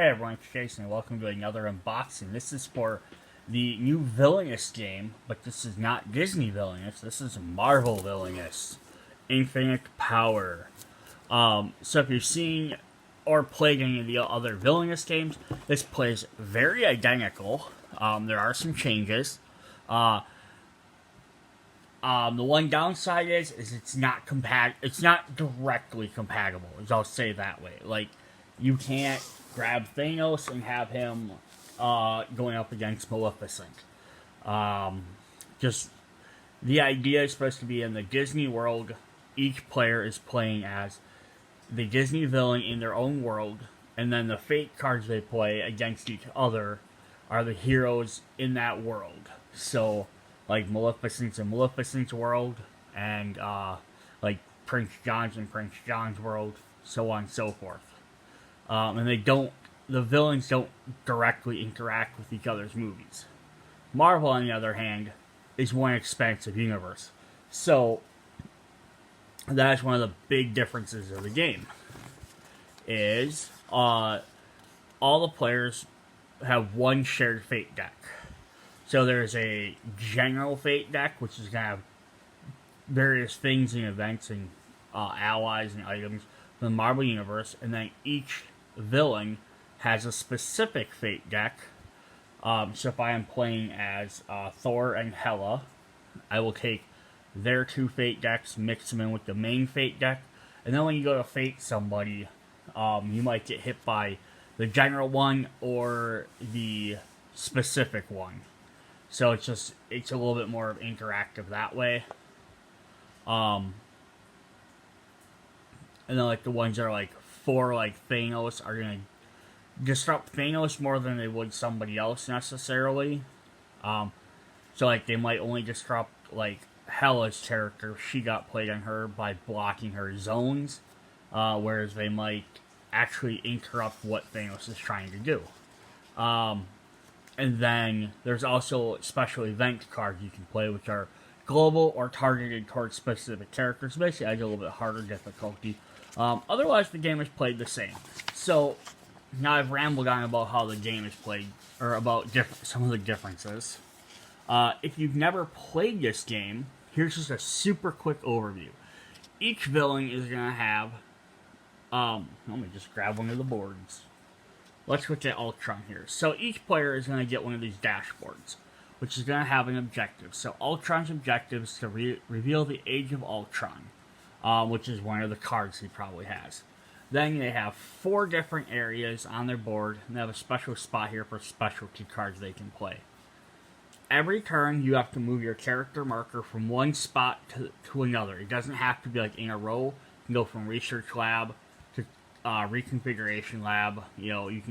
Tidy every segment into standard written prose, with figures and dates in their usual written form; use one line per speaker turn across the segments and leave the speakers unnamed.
Hey everyone, it's Jason and welcome to another unboxing. This is for the new Villainous game, but this is not Disney Villainous, this is Marvel Villainous. Infinite Power. So if you've seen or played any of the other Villainous games, this plays very identical. There are some changes. The one downside is it's not it's not directly compatible, as I'll say that way. Like, you can't grab Thanos and have him going up against Maleficent. Just the idea is supposed to be in the Disney world. Each player is playing as the Disney villain in their own world, and then the fate cards they play against each other are the heroes in that world. So, like Maleficent's in Maleficent's world, and like Prince John's in Prince John's world, so on and so forth. And the villains don't directly interact with each other's movies. Marvel, on the other hand, is one expansive universe. So, that's one of the big differences of the game. Is, all the players have one shared fate deck. So there's a general fate deck, which is going to have various things and events and allies and items from the Marvel Universe, and then each villain has a specific fate deck. So if I am playing as Thor and Hela, I will take their two fate decks, mix them in with the main fate deck, and then when you go to fate somebody, you might get hit by the general one or the specific one. So it's a little bit more interactive that way. And then like the ones that are like for like Thanos are gonna disrupt Thanos more than they would somebody else necessarily. So like they might only disrupt like Hela's character if she got played on her by blocking her zones, whereas they might actually interrupt what Thanos is trying to do. And then there's also special event cards you can play, which are global or targeted towards specific characters. Basically, I do a little bit harder difficulty. Otherwise, the game is played the same. So, now I've rambled on about how the game is played, or about some of the differences. If you've never played this game, here's just a super quick overview. Each villain is going to have... let me just grab one of the boards. Let's look at Ultron here. So each player is going to get one of these dashboards, which is going to have an objective. So Ultron's objective is to reveal the Age of Ultron, which is one of the cards he probably has. Then they have 4 different areas on their board, and they have a special spot here for specialty cards they can play. Every turn, you have to move your character marker from one spot to another. It doesn't have to be like in a row. You can go from research lab to reconfiguration lab. You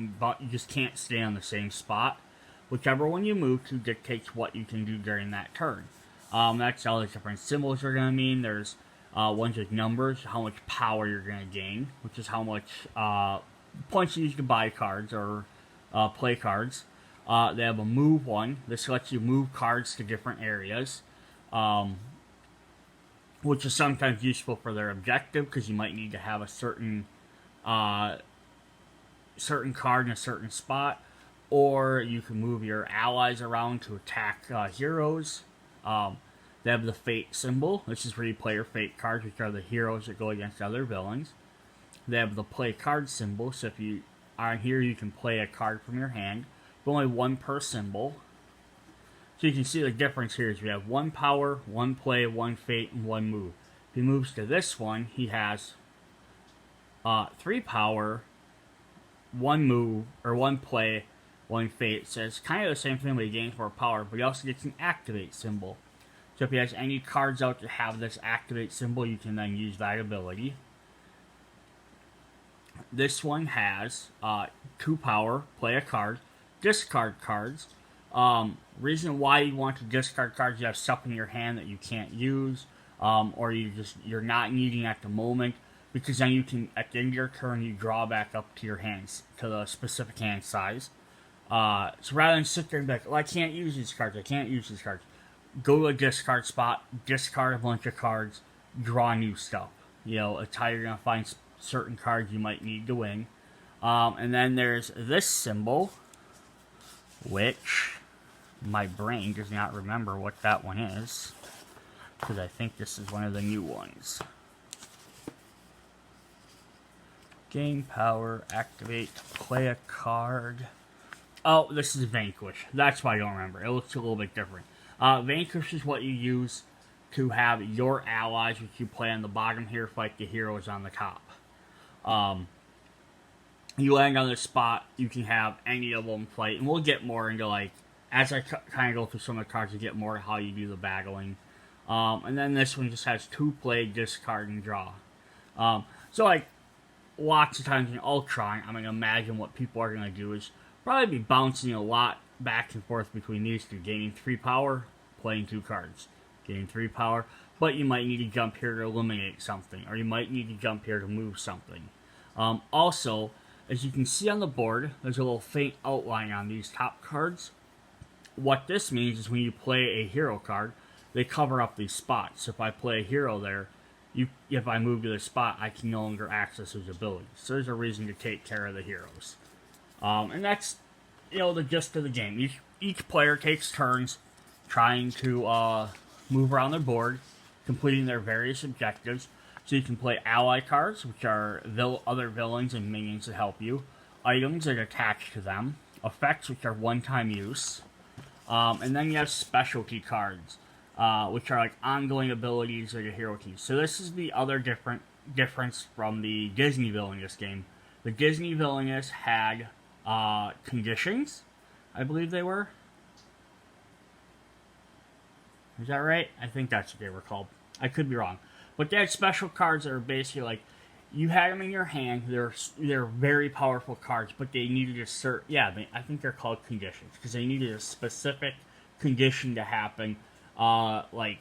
just can't stay on the same spot. Whichever one you move to dictates what you can do during that turn. That's all the different symbols are going to mean. There's ones with numbers, how much power you're going to gain, which is how much points you use to buy cards or play cards. They have a move one. This lets you move cards to different areas, which is sometimes useful for their objective because you might need to have a certain card in a certain spot, or you can move your allies around to attack heroes. They have the fate symbol, which is where you play your fate cards, which are the heroes that go against other villains. They have the play card symbol, so if you are here, you can play a card from your hand, but only one per symbol. So you can see the difference here is we have 1 power, 1 play, 1 fate, and 1 move. If he moves to this one, he has 3 power, 1 move, or 1 play, 1 fate. So it's kind of the same thing, but he gains more power, but he also gets an activate symbol. So if he has any cards out that have this activate symbol, you can then use that ability. This one has 2 power, play a card, discard cards. Reason why you want to discard cards, you have stuff in your hand that you can't use, or you're not needing at the moment, because then you can, at the end of your turn, you draw back up to your hands, to the specific hand size. So rather than sit there and be like, I can't use these cards, go to a discard spot, discard a bunch of cards, draw new stuff. It's how you're going to find certain cards you might need to win. And then there's this symbol, which my brain does not remember what that one is, because I think this is one of the new ones. Gain power, activate, play a card. Oh, this is Vanquish. That's why I don't remember. It looks a little bit different. Vanquish is what you use to have your allies, which you play on the bottom here, fight the heroes on the top. You land on this spot, you can have any of them fight, and we'll get more into, like, as I kind of go through some of the cards, you get more how you do the battling. And then this one just has 2 play, discard, and draw. So, like, lots of times in Ultron, I'm going to imagine what people are going to do is probably be bouncing a lot back and forth between these two, gaining 3 power, playing 2 cards, gaining 3 power, but you might need to jump here to eliminate something, or you might need to jump here to move something. Also, as you can see on the board, there's a little faint outline on these top cards. What this means is when you play a hero card, they cover up these spots. So if I play a hero there, if I move to this spot, I can no longer access his abilities. So there's a reason to take care of the heroes. And that's, the gist of the game. Each player takes turns trying to move around their board, completing their various objectives. So you can play ally cards, which are other villains and minions that help you, items that attach to them, effects, which are one-time use, and then you have specialty cards, which are like ongoing abilities that a hero can use. So this is the other difference from the Disney Villainous game. The Disney Villainous had conditions, I believe they were. Is that right? I think that's what they were called. I could be wrong. But they had special cards that are basically like, you had them in your hand, they're very powerful cards, but they needed a I think they're called conditions, because they needed a specific condition to happen. Like,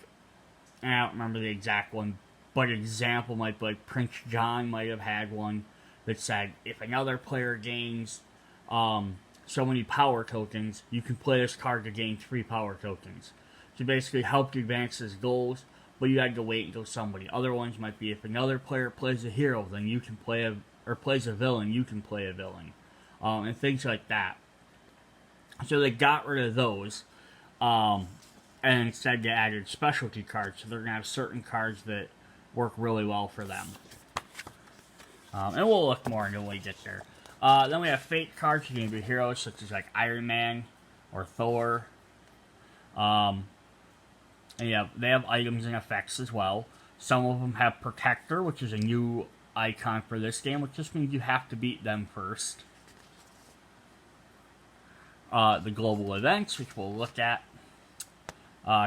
I don't remember the exact one, but an example might be like Prince John might have had one that said, if another player gains so many power tokens, you can play this card to gain 3 power tokens. To basically help you advance his goals, but you had to wait until somebody. Other ones might be if another player plays a hero, then you can plays a villain, you can play a villain. And things like that. So they got rid of those, and instead they added specialty cards, so they're going to have certain cards that work really well for them. And we'll look more into when we get there. Then we have fate cards, you can be heroes such as like Iron Man or Thor. And yeah, they have items and effects as well. Some of them have Protector, which is a new icon for this game, which just means you have to beat them first. The global events, which we'll look at.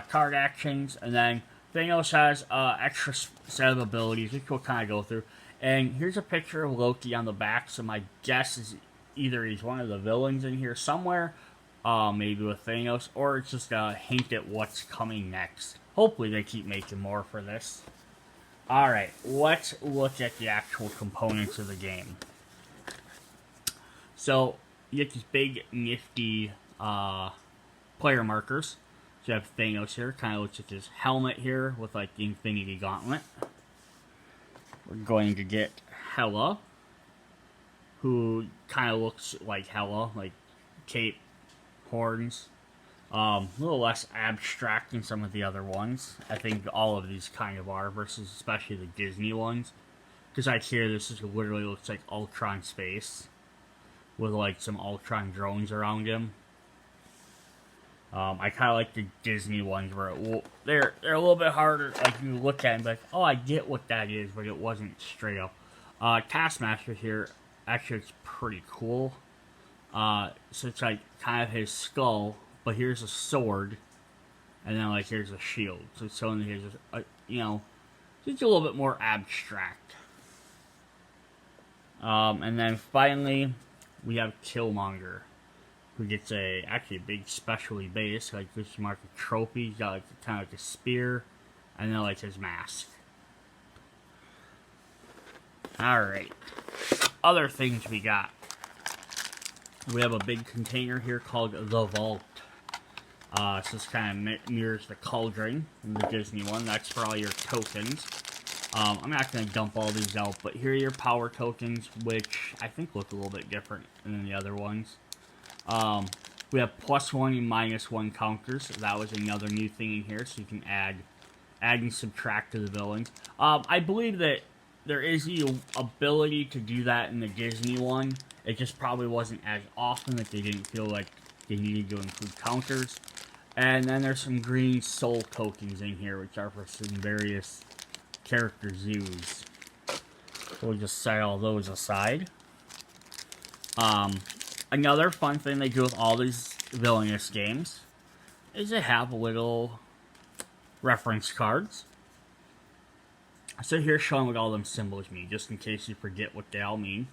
Card actions, and then Thanos has extra set of abilities, which we'll kind of go through. And here's a picture of Loki on the back, so my guess is either he's one of the villains in here somewhere, maybe with Thanos, or it's just a hint at what's coming next. Hopefully they keep making more for this. Alright, let's look at the actual components of the game. So, you get these big, nifty player markers. So you have Thanos here, kind of looks like his helmet here, with like the Infinity Gauntlet. We're going to get Hela, who kind of looks like Hela, like cape, horns. A little less abstract than some of the other ones. I think all of these kind of are, versus especially the Disney ones. Because like here, this is literally looks like Ultron's face, with like some Ultron drones around him. I kind of like the Disney ones where they're a little bit harder. Like you look at it and be like, oh, I get what that is, but it wasn't straight up. Taskmaster here, actually, it's pretty cool. So it's like kind of his skull, but here's a sword, and then like here's a shield. So it's showing here's it's a little bit more abstract. And then finally, we have Killmonger, who gets actually a big specialty base, like this mark a trophy. He's got like kind of like a spear, and then like his mask. Alright. Other things we got. We have a big container here called the Vault. So this kind of mirrors the cauldron in the Disney one. That's for all your tokens. I'm not going to dump all these out, but here are your power tokens, which I think look a little bit different than the other ones. We have +1 and -1 counters. That was another new thing in here, so you can add and subtract to the villains. I believe that there is the ability to do that in the Disney one. It just probably wasn't as often that they didn't feel like they needed to include counters. And then there's some green soul tokens in here, which are for some various character zoos. So we'll just set all those aside. Another fun thing they do with all these Villainous games is they have little reference cards. So here's showing what all them symbols mean, just in case you forget what they all mean.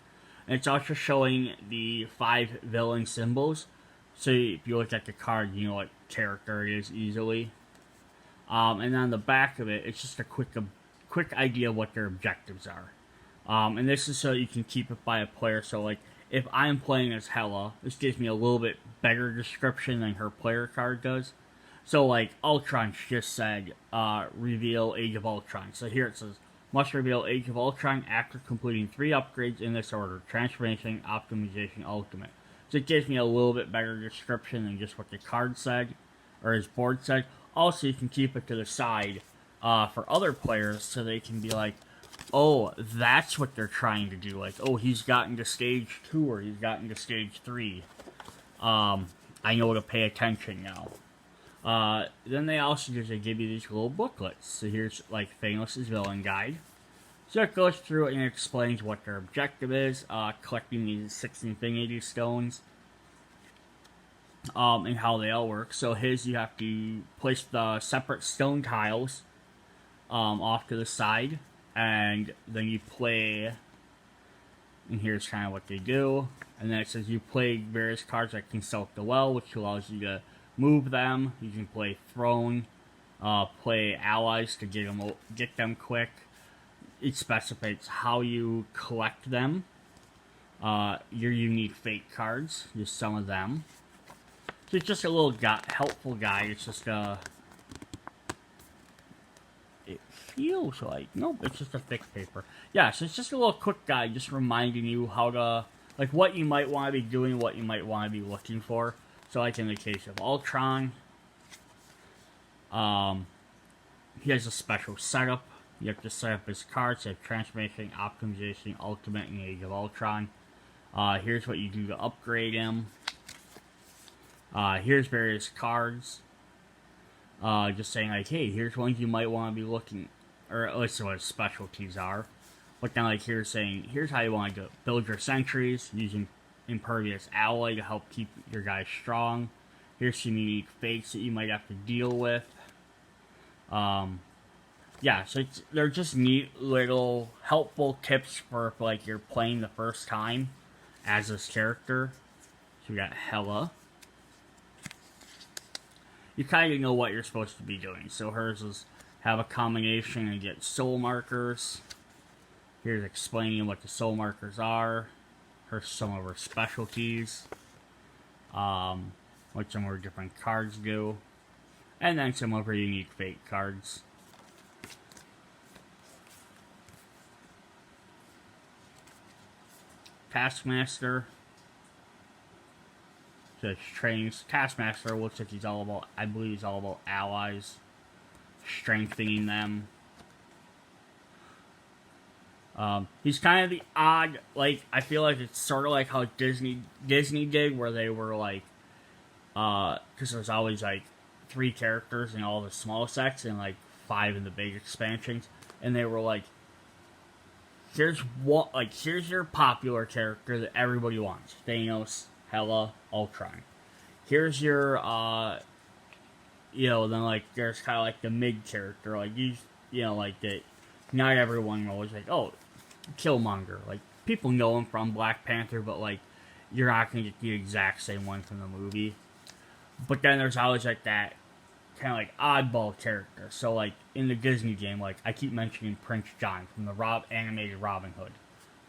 And it's also showing the 5 villain symbols. So if you look at the card, you know what character it is easily. And on the back of it, it's just a quick idea of what their objectives are. And this is so you can keep it by a player. So like, if I'm playing as Hela, this gives me a little bit better description than her player card does. So like, Ultron just said, reveal Age of Ultron. So here it says, must reveal Age of Ultron after completing 3 upgrades in this order: Transformation, Optimization, Ultimate. So it gives me a little bit better description than just what the card said, or his board said. Also, you can keep it to the side for other players so they can be like, oh, that's what they're trying to do. Like, oh, he's gotten to stage 2 or he's gotten to stage 3. I know to pay attention now. Then they also just give you these little booklets. So here's like Thanos' villain guide. So it goes through and explains what their objective is, collecting these 6 Infinity Stones, and how they all work. So his, you have to place the separate stone tiles off to the side, and then you play, and here's kind of what they do. And then it says you play various cards that consult the well, which allows you to move them. You can play Throne, play allies to get them quick. It specifies how you collect them. Your unique fate cards, just some of them. So it's just a little helpful guide. It's just it feels like, nope, it's just a thick paper. Yeah, so it's just a little quick guide, just reminding you how to, like, what you might want to be doing, what you might want to be looking for. So like in the case of Ultron, he has a special setup. You have to set up his cards, so Transformation, Optimization, Ultimate, and Age of Ultron. Here's what you do to upgrade him. Here's various cards. Just saying like, hey, here's ones you might want to be looking, or at least what his specialties are. But then like here's saying, here's how you want to build your sentries using Impervious Alloy to help keep your guys strong. Here's some unique fates that you might have to deal with. Yeah, so they're just neat little helpful tips for if, like, you're playing the first time as this character. So we got Hela. You kind of know what you're supposed to be doing. So hers is have a combination and get soul markers. Here's explaining what the soul markers are. Here's some of her specialties. What some of her different cards do. And then some of her unique fate cards. Taskmaster. Just trains. Taskmaster looks like he's all about, I believe he's all about allies. Strengthening them. He's kind of the odd, like, I feel like it's sort of like how Disney did, where they were like, because there's always like 3 characters in all the small sets and like 5 in the big expansions, and they were like, here's your popular character that everybody wants: Thanos, Hela, Ultron. Here's your, then like there's kind of like the mid character, like like that. Not everyone knows, like, oh, Killmonger. Like, people know him from Black Panther, but like, you're not gonna get the exact same one from the movie. But then there's always like that kind of like oddball character. So like in the Disney game, like I keep mentioning Prince John from the animated Robin Hood.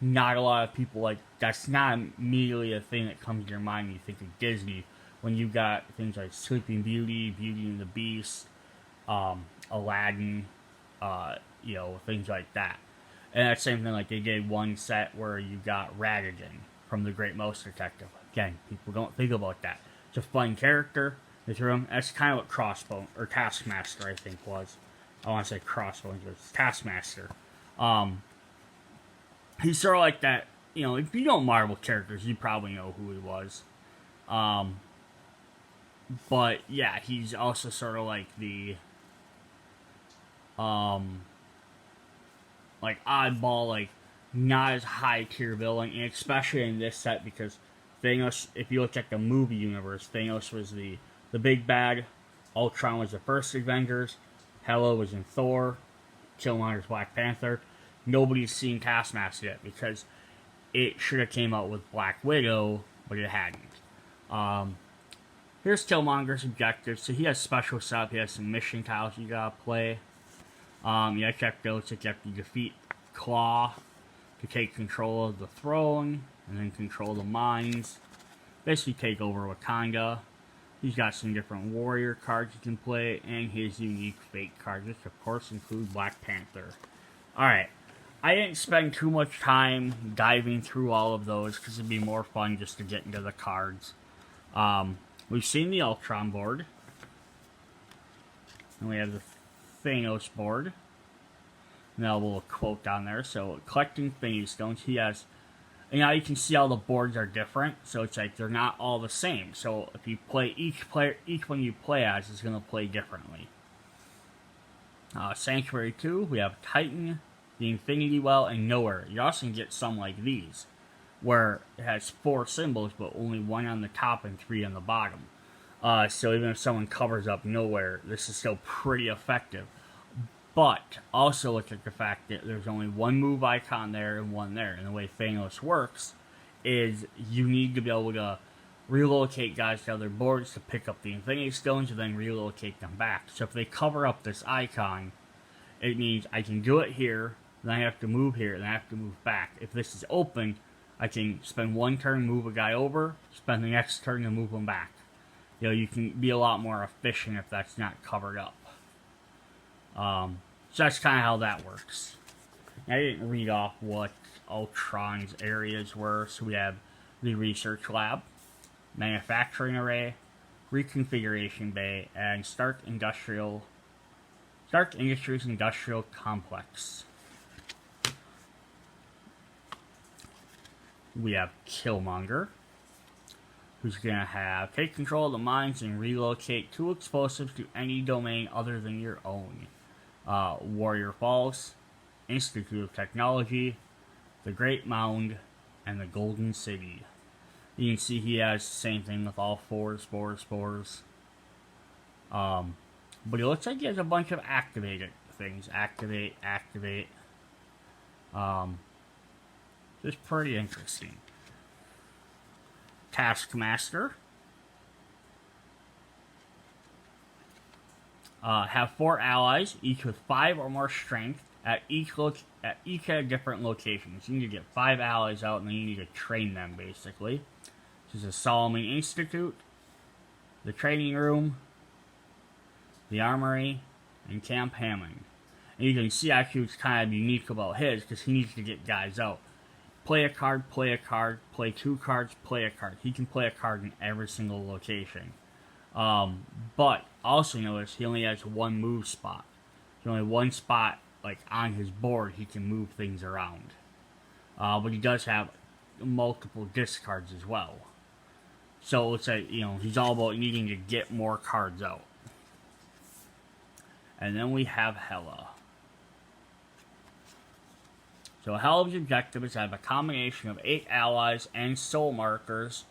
Not a lot of people, like, that's not immediately a thing that comes to your mind when you think of Disney, when you got things like Sleeping Beauty, Beauty and the Beast, Aladdin, things like that. And that same thing, like they did one set where you got Radigan from The Great Mouse Detective. Again, people don't think about that. It's a fun character. They threw him. That's kind of what Crossbone or Taskmaster, I think, was. I want to say Crossbones, but it's Taskmaster. He's sort of like that. If you know Marvel characters, you probably know who he was. But yeah, he's also sort of like the like oddball, like not as high tier villain, and especially in this set because Thanos, if you look at the movie universe, Thanos was the big bad, Ultron was the first Avengers, Hela was in Thor, Killmonger's Black Panther. Nobody's seen Taskmaster yet because it should have came out with Black Widow, but it hadn't. Here's Killmonger's objectives. So he has special stuff. He has some mission tiles you gotta play. You check those. You have to defeat Claw to take control of the throne, and then control the mines. Basically take over Wakanda. He's got some different warrior cards you can play, and his unique fate cards, which of course include Black Panther. Alright, I didn't spend too much time diving through all of those, because it'd be more fun just to get into the cards. We've seen the Ultron board. And we have the Thanos board. Now a little quote down there. So, collecting Infinity Stones, he has... And now you can see all the boards are different, so it's like they're not all the same. So if you play each one you play as is going to play differently. Sanctuary 2, we have Titan, the Infinity Well, and Nowhere. You also can get some like these, where it has 4 symbols, but only 1 on the top and 3 on the bottom. So even if someone covers up Nowhere, this is still pretty effective. But also look at the fact that there's only 1 move icon there and 1 there. And the way Thanos works is you need to be able to relocate guys to other boards to pick up the Infinity Stones and then relocate them back. So if they cover up this icon, it means I can do it here, then I have to move here, then I have to move back. If this is open, I can spend 1 turn, move a guy over, spend the next turn to move him back. You can be a lot more efficient if that's not covered up. So that's kind of how that works. Now, I didn't read off what Ultron's areas were, so we have the Research Lab, Manufacturing Array, Reconfiguration Bay, and Stark Industries Industrial Complex. We have Killmonger, who's going to take control of the mines and relocate 2 explosives to any domain other than your own. Warrior Falls, Institute of Technology, the Great Mound, and the Golden City. You can see he has the same thing with all 4 spores. But it looks like he has a bunch of activated things. Activate. Just pretty interesting. Taskmaster. Have 4 allies, each with 5 or more strength, at each at different locations. You need to get 5 allies out, and then you need to train them, basically. This is the Solomon Institute, the Training Room, the Armory, and Camp Hammond. And you can see actually what's kind of unique about his, because he needs to get guys out. Play a card, play 2 cards, play a card. He can play a card in every single location. But also notice he only has 1 move spot. There's only 1 spot like on his board he can move things around. But he does have multiple discards as well. So let's say he's all about needing to get more cards out. And then we have Hela. So Hela's objective is to have a combination of 8 allies and soul markers,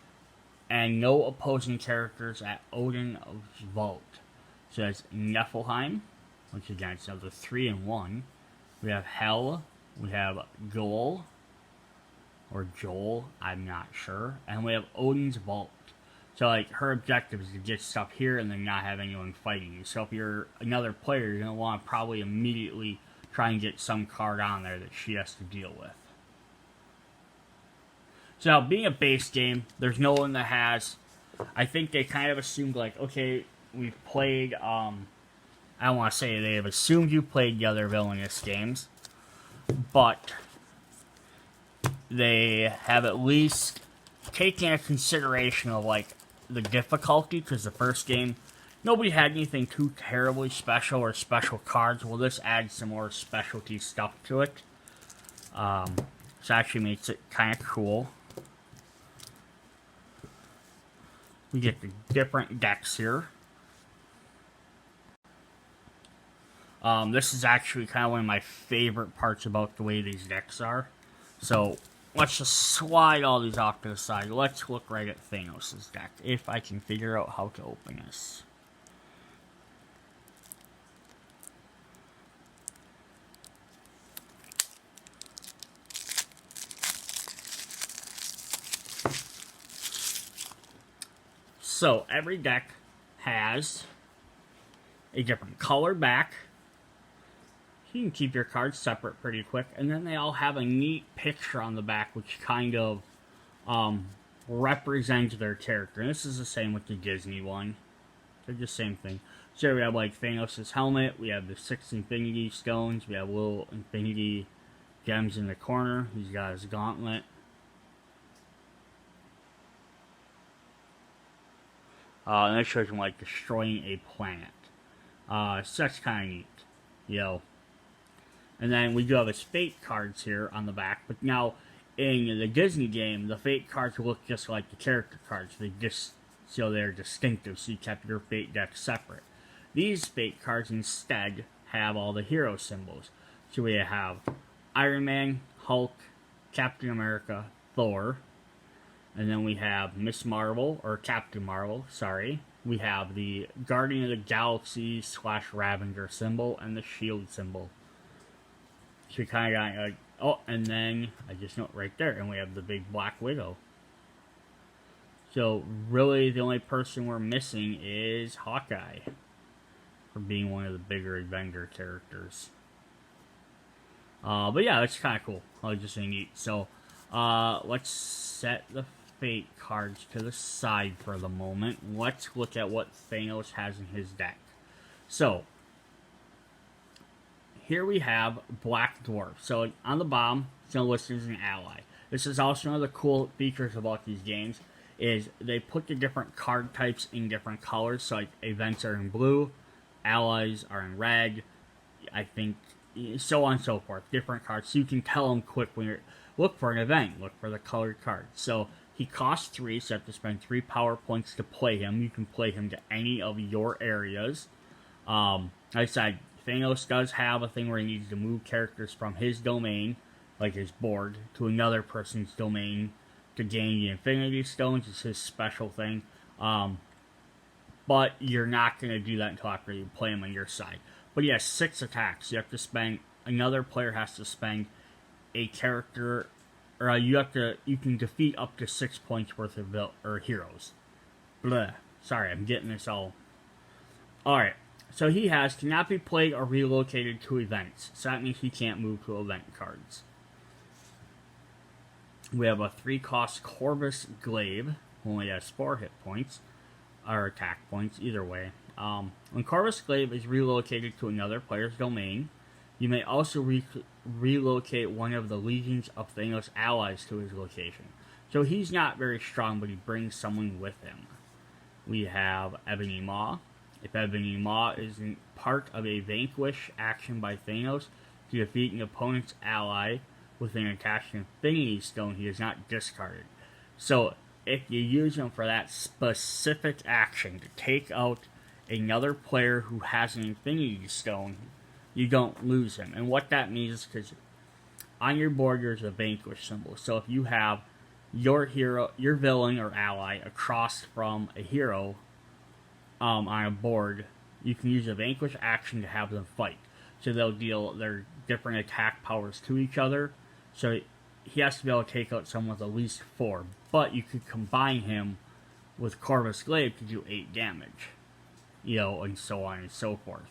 and no opposing characters at Odin's Vault. So that's Niflheim, which again is another 3 and 1. We have Hel, we have Joel, or Joel, I'm not sure, and we have Odin's Vault. So like her objective is to get stuff here and then not have anyone fighting you. So if you're another player, you're gonna want to probably immediately try and get some card on there that she has to deal with. So now, being a base game, there's no one that has... I think they kind of assumed, like, okay, we've played I don't want to say they have assumed you played the other Villainous games, but they have at least taken a consideration of like the difficulty, because the first game nobody had anything too terribly special or special cards. Well, this adds some more specialty stuff to it. So actually makes it kind of cool. We get the different decks here. This is actually kind of one of my favorite parts about the way these decks are. So let's just slide all these off to the side. Let's look right at Thanos' deck, if I can figure out how to open this. So every deck has a different color back. You can keep your cards separate pretty quick. And then they all have a neat picture on the back, which kind of represents their character. And this is the same with the Disney one. They're just the same thing. So we have like Thanos' helmet. We have the 6 Infinity Stones. We have little Infinity Gems in the corner. He's got his gauntlet. And that shows him like destroying a planet. So that's kind of neat. Yo. And then we do have his fate cards here on the back. But now, in the Disney game, the fate cards look just like the character cards. They just, so they're distinctive, so you kept your fate deck separate. These fate cards instead have all the hero symbols. So we have Iron Man, Hulk, Captain America, Thor. And then we have Miss Marvel, or Captain Marvel, sorry. We have the Guardian of the Galaxy / Ravager symbol and the shield symbol. So we kind of got like, oh, and then I just note right there, and we have the big Black Widow. So really, the only person we're missing is Hawkeye, for being one of the bigger Avenger characters. But yeah, that's kind of cool. I was just saying neat. So let's set the fate cards to the side for the moment. Let's look at what Thanos has in his deck. So here we have Black Dwarf. So on the bottom, it's listed as an ally. This is also one of the cool features about these games, is they put the different card types in different colors. So like events are in blue, allies are in red, I think, so on and so forth. Different cards, so you can tell them quick when you're look for an event, look for the colored card. So he costs 3, so you have to spend 3 power points to play him. You can play him to any of your areas. Like I said, Thanos does have a thing where he needs to move characters from his domain, like his board, to another person's domain to gain the Infinity Stones. It's his special thing. But you're not going to do that until after you play him on your side. But he has 6 attacks. You have to spend, another player has to spend a character, or you can defeat up to 6 points worth of heroes. Blah. Sorry, I'm getting this all. Alright, so he has cannot be played or relocated to events. So that means he can't move to event cards. We have a 3-cost Corvus Glaive, who only has 4 hit points, or attack points, either way. When Corvus Glaive is relocated to another player's domain, you may also relocate one of the legions of Thanos' allies to his location. So he's not very strong, but he brings someone with him. We have Ebony Maw. If Ebony Maw is part of a vanquish action by Thanos to defeat an opponent's ally with an attached Infinity Stone, he is not discarded. So if you use him for that specific action to take out another player who has an Infinity Stone, you don't lose him. And what that means is because on your board there's a vanquish symbol. So if you have your hero, your villain or ally across from a hero on a board, you can use a vanquish action to have them fight. So they'll deal their different attack powers to each other. So he has to be able to take out someone with at least 4. But you could combine him with Corvus Glaive to do 8 damage. And so on and so forth.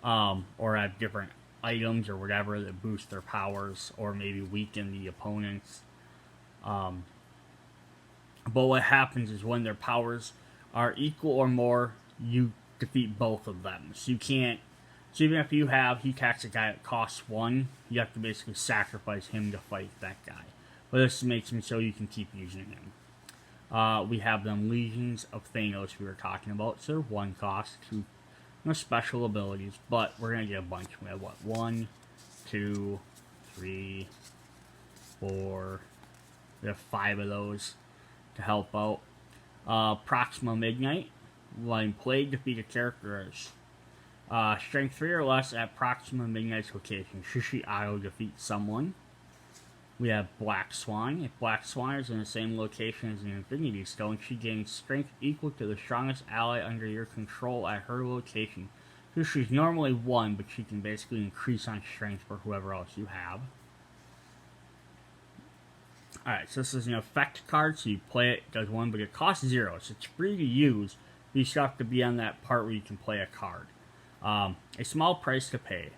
Or have different items or whatever that boost their powers, or maybe weaken the opponents. But what happens is when their powers are equal or more, you defeat both of them. So you can't So even if he attacks a guy that costs 1, you have to basically sacrifice him to fight that guy. But this makes him so you can keep using him. We have them Legions of Thanos we were talking about. So they're 1 cost, 2 special abilities, but we're going to get a bunch. We have what? 1, 2, 3, 4. We have 5 of those to help out. Proxima Midnight. When played, defeat a character as strength 3 or less at Proxima Midnight's location. Should she auto defeat someone? We have Black Swan. If Black Swan is in the same location as an Infinity Stone, she gains strength equal to the strongest ally under your control at her location. So she's normally 1, but she can basically increase on strength for whoever else you have. Alright, so this is an effect card, so you play it, does 1, but it costs 0, so it's free to use, but you still have to be on that part where you can play a card. A small price to pay.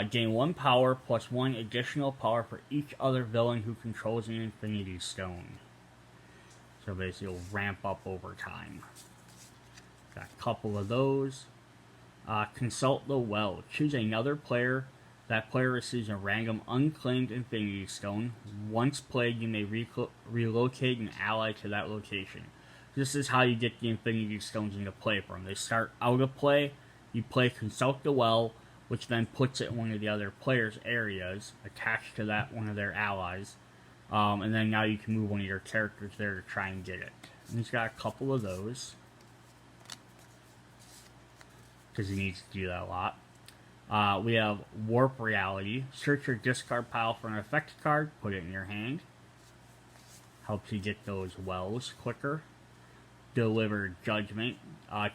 Gain 1 power plus 1 additional power for each other villain who controls an Infinity Stone. So basically it'll ramp up over time. Got a couple of those. Consult the Well. Choose another player. That player receives a random unclaimed Infinity Stone. Once played, you may relocate an ally to that location. This is how you get the Infinity Stones into play for them. They start out of play. You play Consult the Well, which then puts it in one of the other players' areas, attached to that one of their allies. And then now you can move one of your characters there to try and get it. And he's got a couple of those, because he needs to do that a lot. We have Warp Reality. Search your discard pile for an effect card, put it in your hand. Helps you get those wells quicker. Deliver Judgment.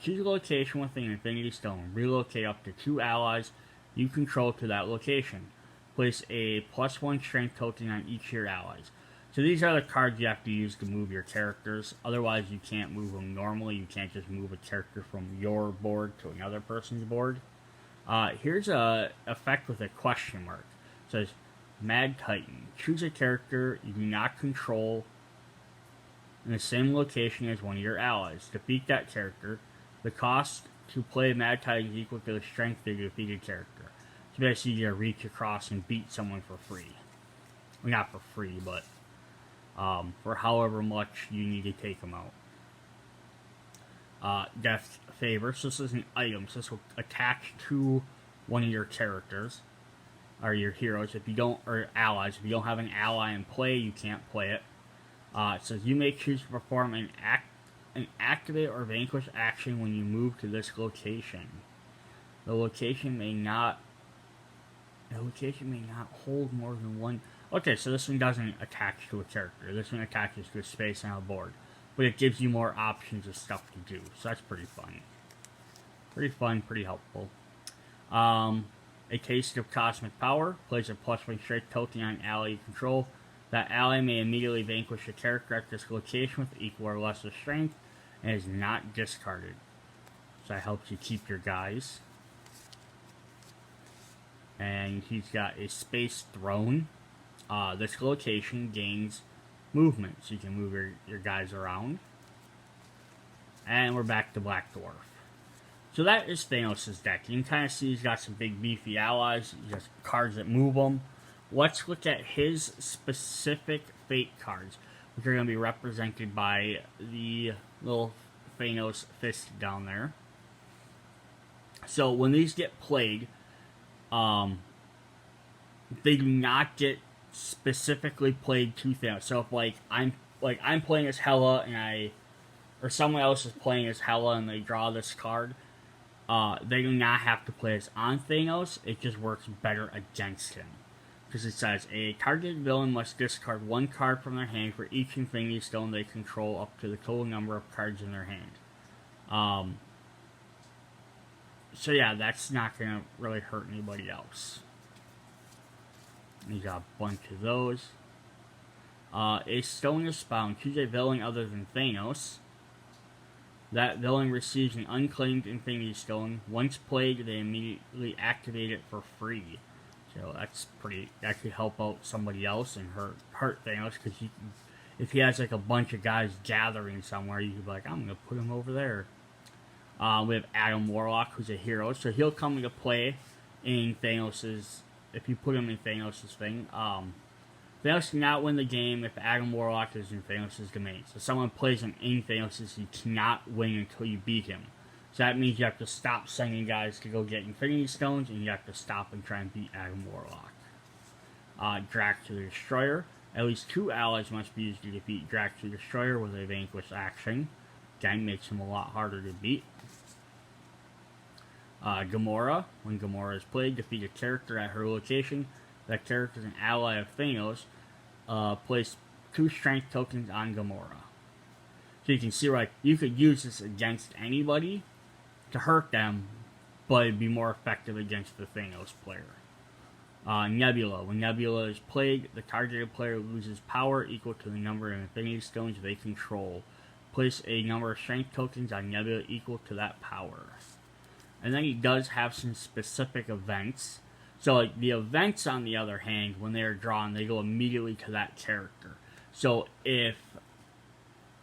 Choose a location with an Infinity Stone. Relocate up to 2 allies you control to that location. Place a +1 strength token on each of your allies. So these are the cards you have to use to move your characters. Otherwise, you can't move them normally. You can't just move a character from your board to another person's board. Here's a effect with a question mark. It says, Mad Titan. Choose a character you do not control in the same location as one of your allies. Defeat that character. The cost to play Mad Titan is equal to the strength of the defeated character. So basically you reach across and beat someone for free. Well, not for free, but for however much you need to take them out. Death Favor. So this is an item. So this will attach to one of your characters, or your heroes. If you don't, or allies. If you don't have an ally in play, you can't play it. It says you may choose to perform an activate or vanquish action when you move to this location. The location may not hold more than 1. Okay, so this one doesn't attach to a character. This one attaches to a space on a board. But it gives you more options of stuff to do. So that's pretty fun. Pretty helpful. A Taste of Cosmic Power. Plays a +1 strength token on an ally you control. That ally may immediately vanquish a character at this location with equal or lesser strength and is not discarded. So that helps you keep your guys. And he's got a Space Throne. This location gains movement, so you can move your guys around. And we're back to Black Dwarf. So that is Thanos' deck. You can kind of see he's got some big beefy allies. He's got cards that move them. Let's look at his specific fate cards, which are going to be represented by the little Thanos fist down there. So when these get played, they do not get specifically played to Thanos. So if I'm playing as Hela or someone else is playing as Hela and they draw this card, they do not have to play as on Thanos. It just works better against him. Because it says, a targeted villain must discard 1 card from their hand for each Infinity Stone they control up to the total number of cards in their hand. So yeah, that's not going to really hurt anybody else. You got a bunch of those. A stone is found. Choose a villain other than Thanos. That villain receives an unclaimed Infinity Stone. Once played, they immediately activate it for free. So that could help out somebody else and hurt Thanos, because if he has like a bunch of guys gathering somewhere, you could be like, I'm going to put him over there. We have Adam Warlock, who's a hero, so he'll come into play in Thanos's. If you put him in Thanos's thing, Thanos cannot win the game if Adam Warlock is in Thanos' domain. So someone plays him in Thanos', you cannot win until you beat him. So that means you have to stop sending guys to go get Infinity Stones, and you have to stop and try and beat Adam Warlock. Drax the Destroyer. At least 2 allies must be used to defeat Drax the Destroyer with a vanquish action. Again, makes him a lot harder to beat. Gamora. When Gamora is played, defeat a character at her location. That character is an ally of Thanos. Place 2 strength tokens on Gamora. So you can see, like, you could use this against anybody to hurt them, but it'd be more effective against the Thanos player. Nebula. When Nebula is played, the targeted player loses power equal to the number of Infinity Stones they control. Place a number of strength tokens on Nebula equal to that power. And then he does have some specific events. So, like, the events, on the other hand, when they are drawn, they go immediately to that character. So, if,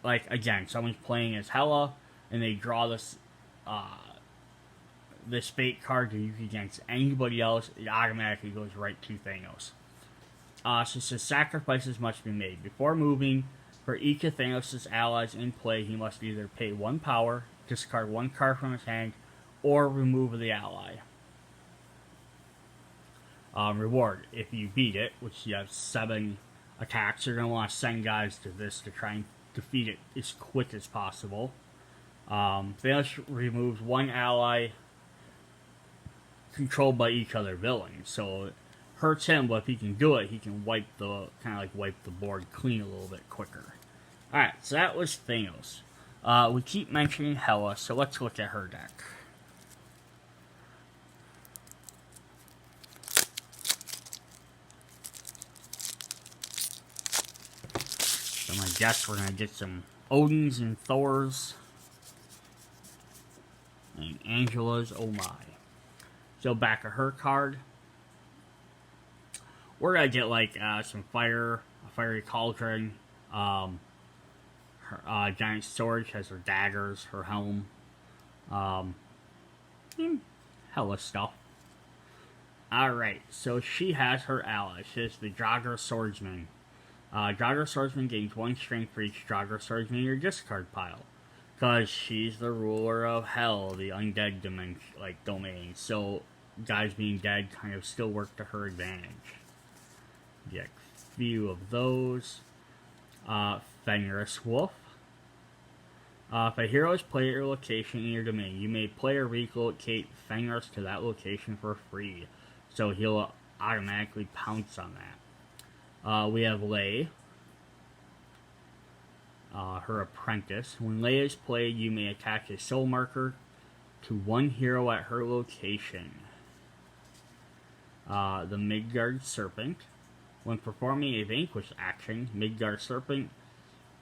like, again, someone's playing as Hela, and they draw this fate card to use against anybody else, it automatically goes right to Thanos. So it says sacrifices must be made. Before moving, for each of Thanos' allies in play, he must either pay 1 power, discard 1 card from his hand, or remove the ally. Reward. If you beat it, which you have 7 attacks, you're going to want to send guys to this to try and defeat it as quick as possible. Thanos removes 1 ally controlled by each other villain, so it hurts him, but if he can do it, he can wipe the board clean a little bit quicker. Alright, so that was Thanos. We keep mentioning Hela, so let's look at her deck. So I guess we're gonna get some Odins and Thors and Angelas. Oh my! So back of her card, we're gonna get like some fire, a fiery cauldron. Her giant sword. She has her daggers, her helm. Hella stuff. Alright, so she has her ally. She has the Draugr Swordsman. Draugr Swordsman gains 1 strength for each Draugr Swordsman in your discard pile. Because she's the ruler of Hell, the undead dimension, like, domain. So, guys being dead kind of still work to her advantage. Get a few of those. Fenris Wolf. If a hero is played at your location in your domain, you may play or relocate Fenris to that location for free. So he'll automatically pounce on that. We have Lei, her apprentice. When Lei is played, you may attach a soul marker to 1 hero at her location. The Midgard Serpent. When performing a vanquish action, Midgard Serpent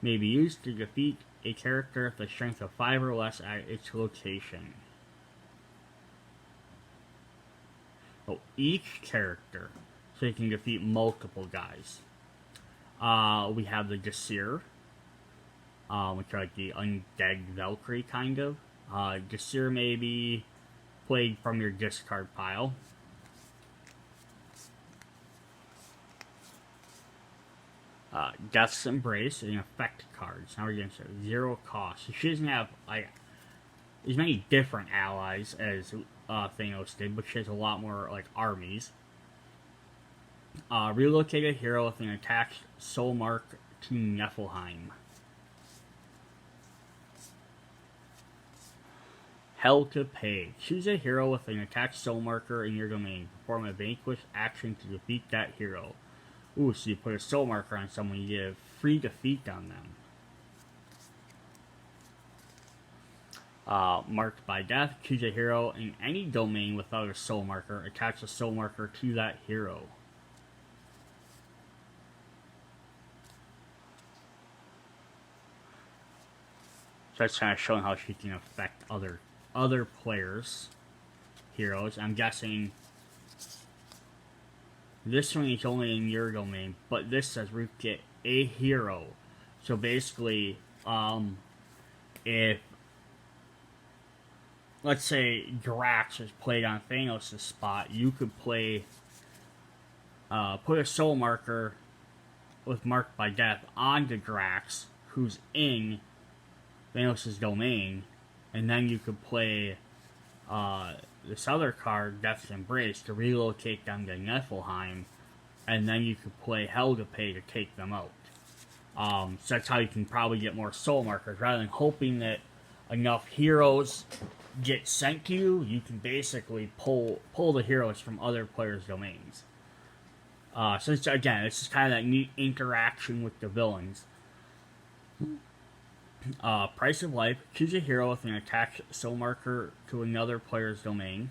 may be used to defeat a character with a strength of 5 or less at its location. So each character, so you can defeat multiple guys. We have the Gesir, which are like the undead Valkyrie kind of. Gesir may be played from your discard pile. Death's Embrace and effect cards. Now we're getting to 0 cost. So she doesn't have like as many different allies as Thanos did, but she has a lot more like armies. Relocate a hero with an attached soul mark to Niflheim. Hell to Pay. Choose a hero with an attached soul marker in your domain. Perform a vanquish action to defeat that hero. Ooh, so you put a soul marker on someone, you get a free defeat on them. Marked by death. Choose a hero in any domain without a soul marker. Attach a soul marker to that hero. So that's kind of showing how she can affect other players' heroes. I'm guessing this one is only in your domain, but this says we get a hero. So basically, if let's say Drax is played on Thanos' spot, you could play, put a soul marker with Marked by Death onto Drax, who's in Thanos' domain, and then you could play this other card, Death's Embrace, to relocate them to Niflheim, and then you could play Hell to pay to take them out. So that's how you can probably get more soul markers. Rather than hoping that enough heroes get sent to you, you can basically pull the heroes from other players' domains. So it's, again, this is kind of that neat interaction with the villains. Price of Life. Choose a hero with an attached soul marker to another player's domain.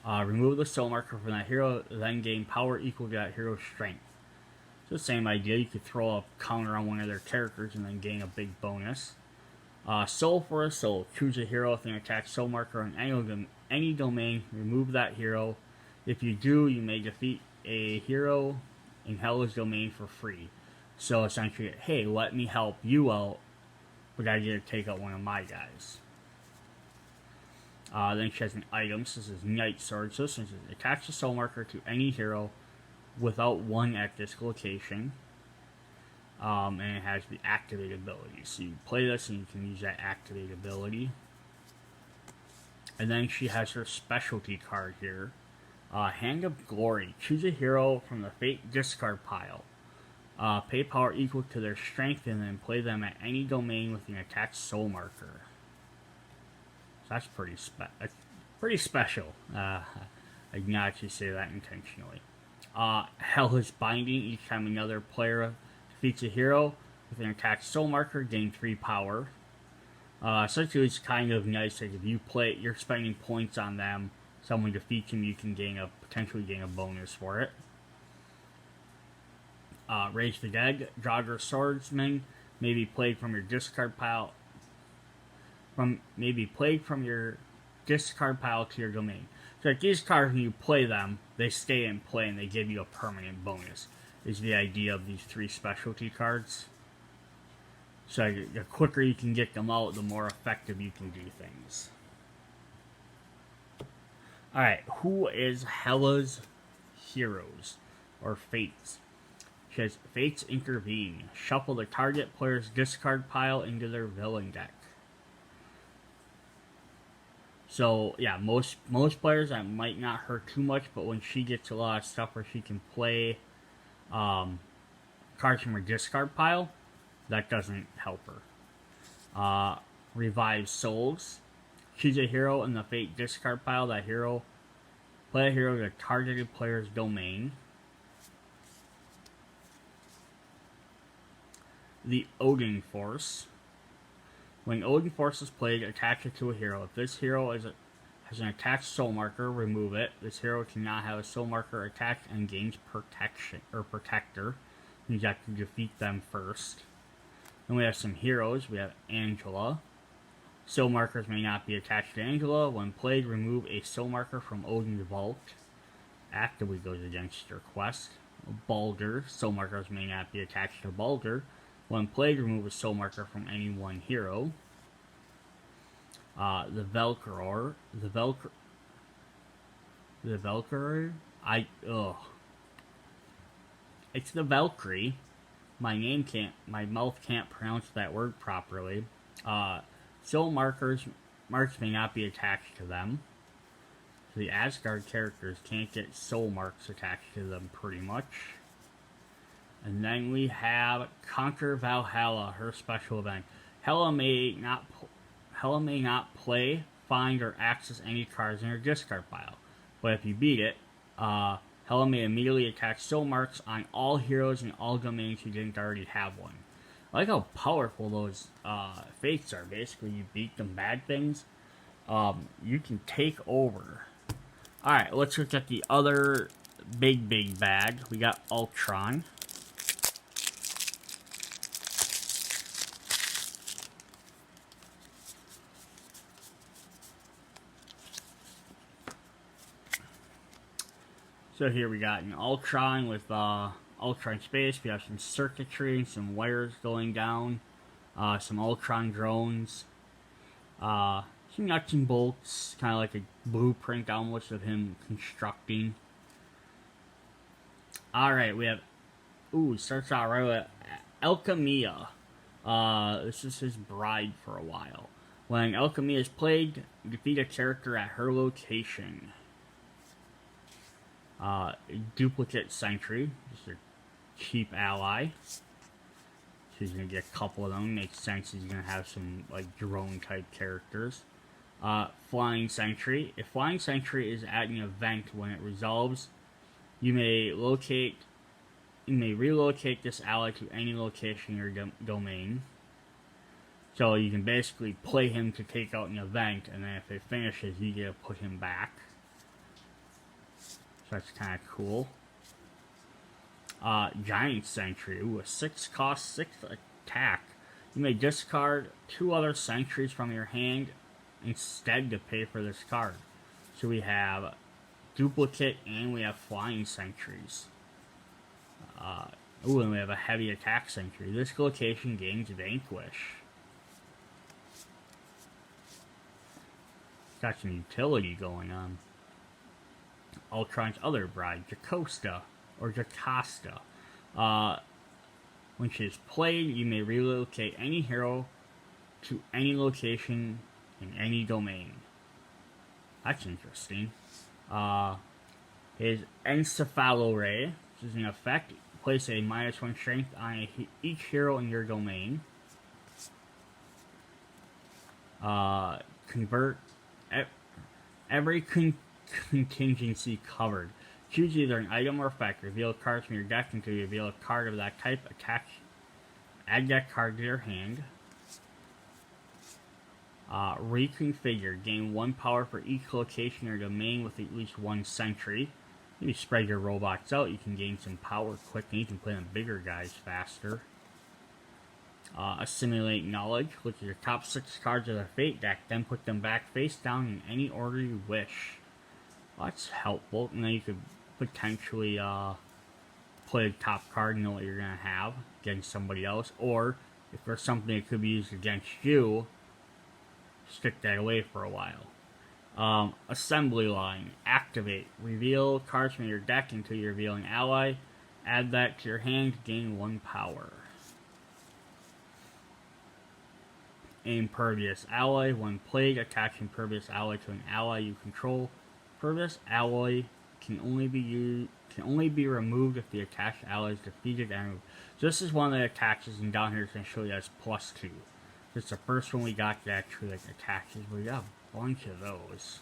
Remove the soul marker from that hero, then gain power equal to that hero's strength. So the same idea, you could throw a counter on one of their characters and then gain a big bonus. Soul for a soul. Choose a hero with an attached soul marker on any domain. Remove that hero. If you do, you may defeat a hero in Hela's domain for free. So essentially, hey, let me help you out, but I get to take out one of my guys. Then she has an item. So this is Night Sword. So this is attach the soul marker to any hero without one at this location. And it has the activate ability. So you play this and you can use that activate ability. And then she has her specialty card here. Hand of Glory. Choose a hero from the Fate discard pile. Pay power equal to their strength and then play them at any domain with an attached soul marker. So that's pretty special. I did not actually say that intentionally. Hela's Binding. Each time another player defeats a hero with an attached soul marker, gain 3 power. Essentially, it's kind of nice that if you play, you're spending points on them. Someone defeats him, you can potentially gain a bonus for it. Rage the Dead. Jogger Swordsman may be played from your discard pile. From your discard pile to your domain. So like these cards, when you play them, they stay in play and they give you a permanent bonus. Is the idea of these 3 specialty cards. So the quicker you can get them out, the more effective you can do things. Alright, who is Hela's heroes or fates? She has Fates Intervene. Shuffle the target player's discard pile into their villain deck. So yeah, most players that might not hurt too much, but when she gets a lot of stuff where she can play cards from her discard pile, that doesn't help her. Revive Souls. Choose a hero in the Fate discard pile. That hero, play a hero to the targeted player's domain. The Odin Force. When Odin Force is played, attach it to a hero. If this hero has an attached soul marker, remove it. This hero cannot have a soul marker attached and gains protection or protector. You have to defeat them first. Then we have some heroes. We have Angela. Soul markers may not be attached to Angela. When played, remove a soul marker from Odin's vault. Actively goes against your quest. Baldur. Soul markers may not be attached to Baldur. When played, remove a soul marker from any one hero. The Velcro. It's the Valkyrie. My mouth can't pronounce that word properly. Soul marks may not be attached to them. So the Asgard characters can't get soul marks attached to them pretty much. And then we have Conquer Valhalla, her special event. Hela may not play, find, or access any cards in her discard pile. But if you beat it, Hela may immediately attach soul marks on all heroes in all domains who didn't already have one. I like how powerful those fates are. Basically, you beat them bad things, you can take over. Alright, let's look at the other big bag. We got Ultron. So here we got an Ultron with Ultron space. We have some circuitry and some wires going down. Some Ultron drones. some nuts and bolts, kind of like a blueprint almost of him constructing. Alright, we have, starts out right with Alchemia. This is his bride for a while. When Alchemia is played, defeat a character at her location. Duplicate Sentry, just a cheap ally. So he's going to get a couple of them. Makes sense, he's going to have some like drone type characters. Flying Sentry. If Flying Sentry is at an event when it resolves, you may relocate this ally to any location in your domain. So you can basically play him to take out an event, and then if it finishes, you get to put him back. So that's kind of cool. Giant Sentry. A 6 cost, 6 attack. You may discard 2 other sentries from your hand instead to pay for this card. So we have duplicate and we have flying sentries. And we have a heavy attack sentry. This location gains Vanquish. Got some utility going on. Ultron's other bride, Jocasta. When she is played, you may relocate any hero to any location in any domain. That's interesting. His Encephalo-Ray, which is an effect, place a -1 strength on each hero in your domain. Convert every contingency covered. Choose either an item or effect. Reveal cards from your deck until you reveal a card of that type. Add that card to your hand. Reconfigure. Gain 1 power for each location or domain with at least 1 sentry. If you spread your robots out, you can gain some power quick, and you can play them bigger guys faster. Assimilate Knowledge. Look at your top 6 cards of the Fate deck, then put them back face down in any order you wish. Well, that's helpful, and then you could potentially play the top card and know what you're going to have against somebody else, or if there's something that could be used against you, stick that away for a while. Assembly Line. Activate. Reveal cards from your deck until you reveal an ally. Add that to your hand to gain 1 power. Impervious Ally. When played, attach Impervious Ally to an ally you control. Impervious Ally can only be removed if the attached ally is defeated and removed. So this is one of the attaches, and down here it's going to show you as +2. It's the first one we got that actually attaches. We got a bunch of those.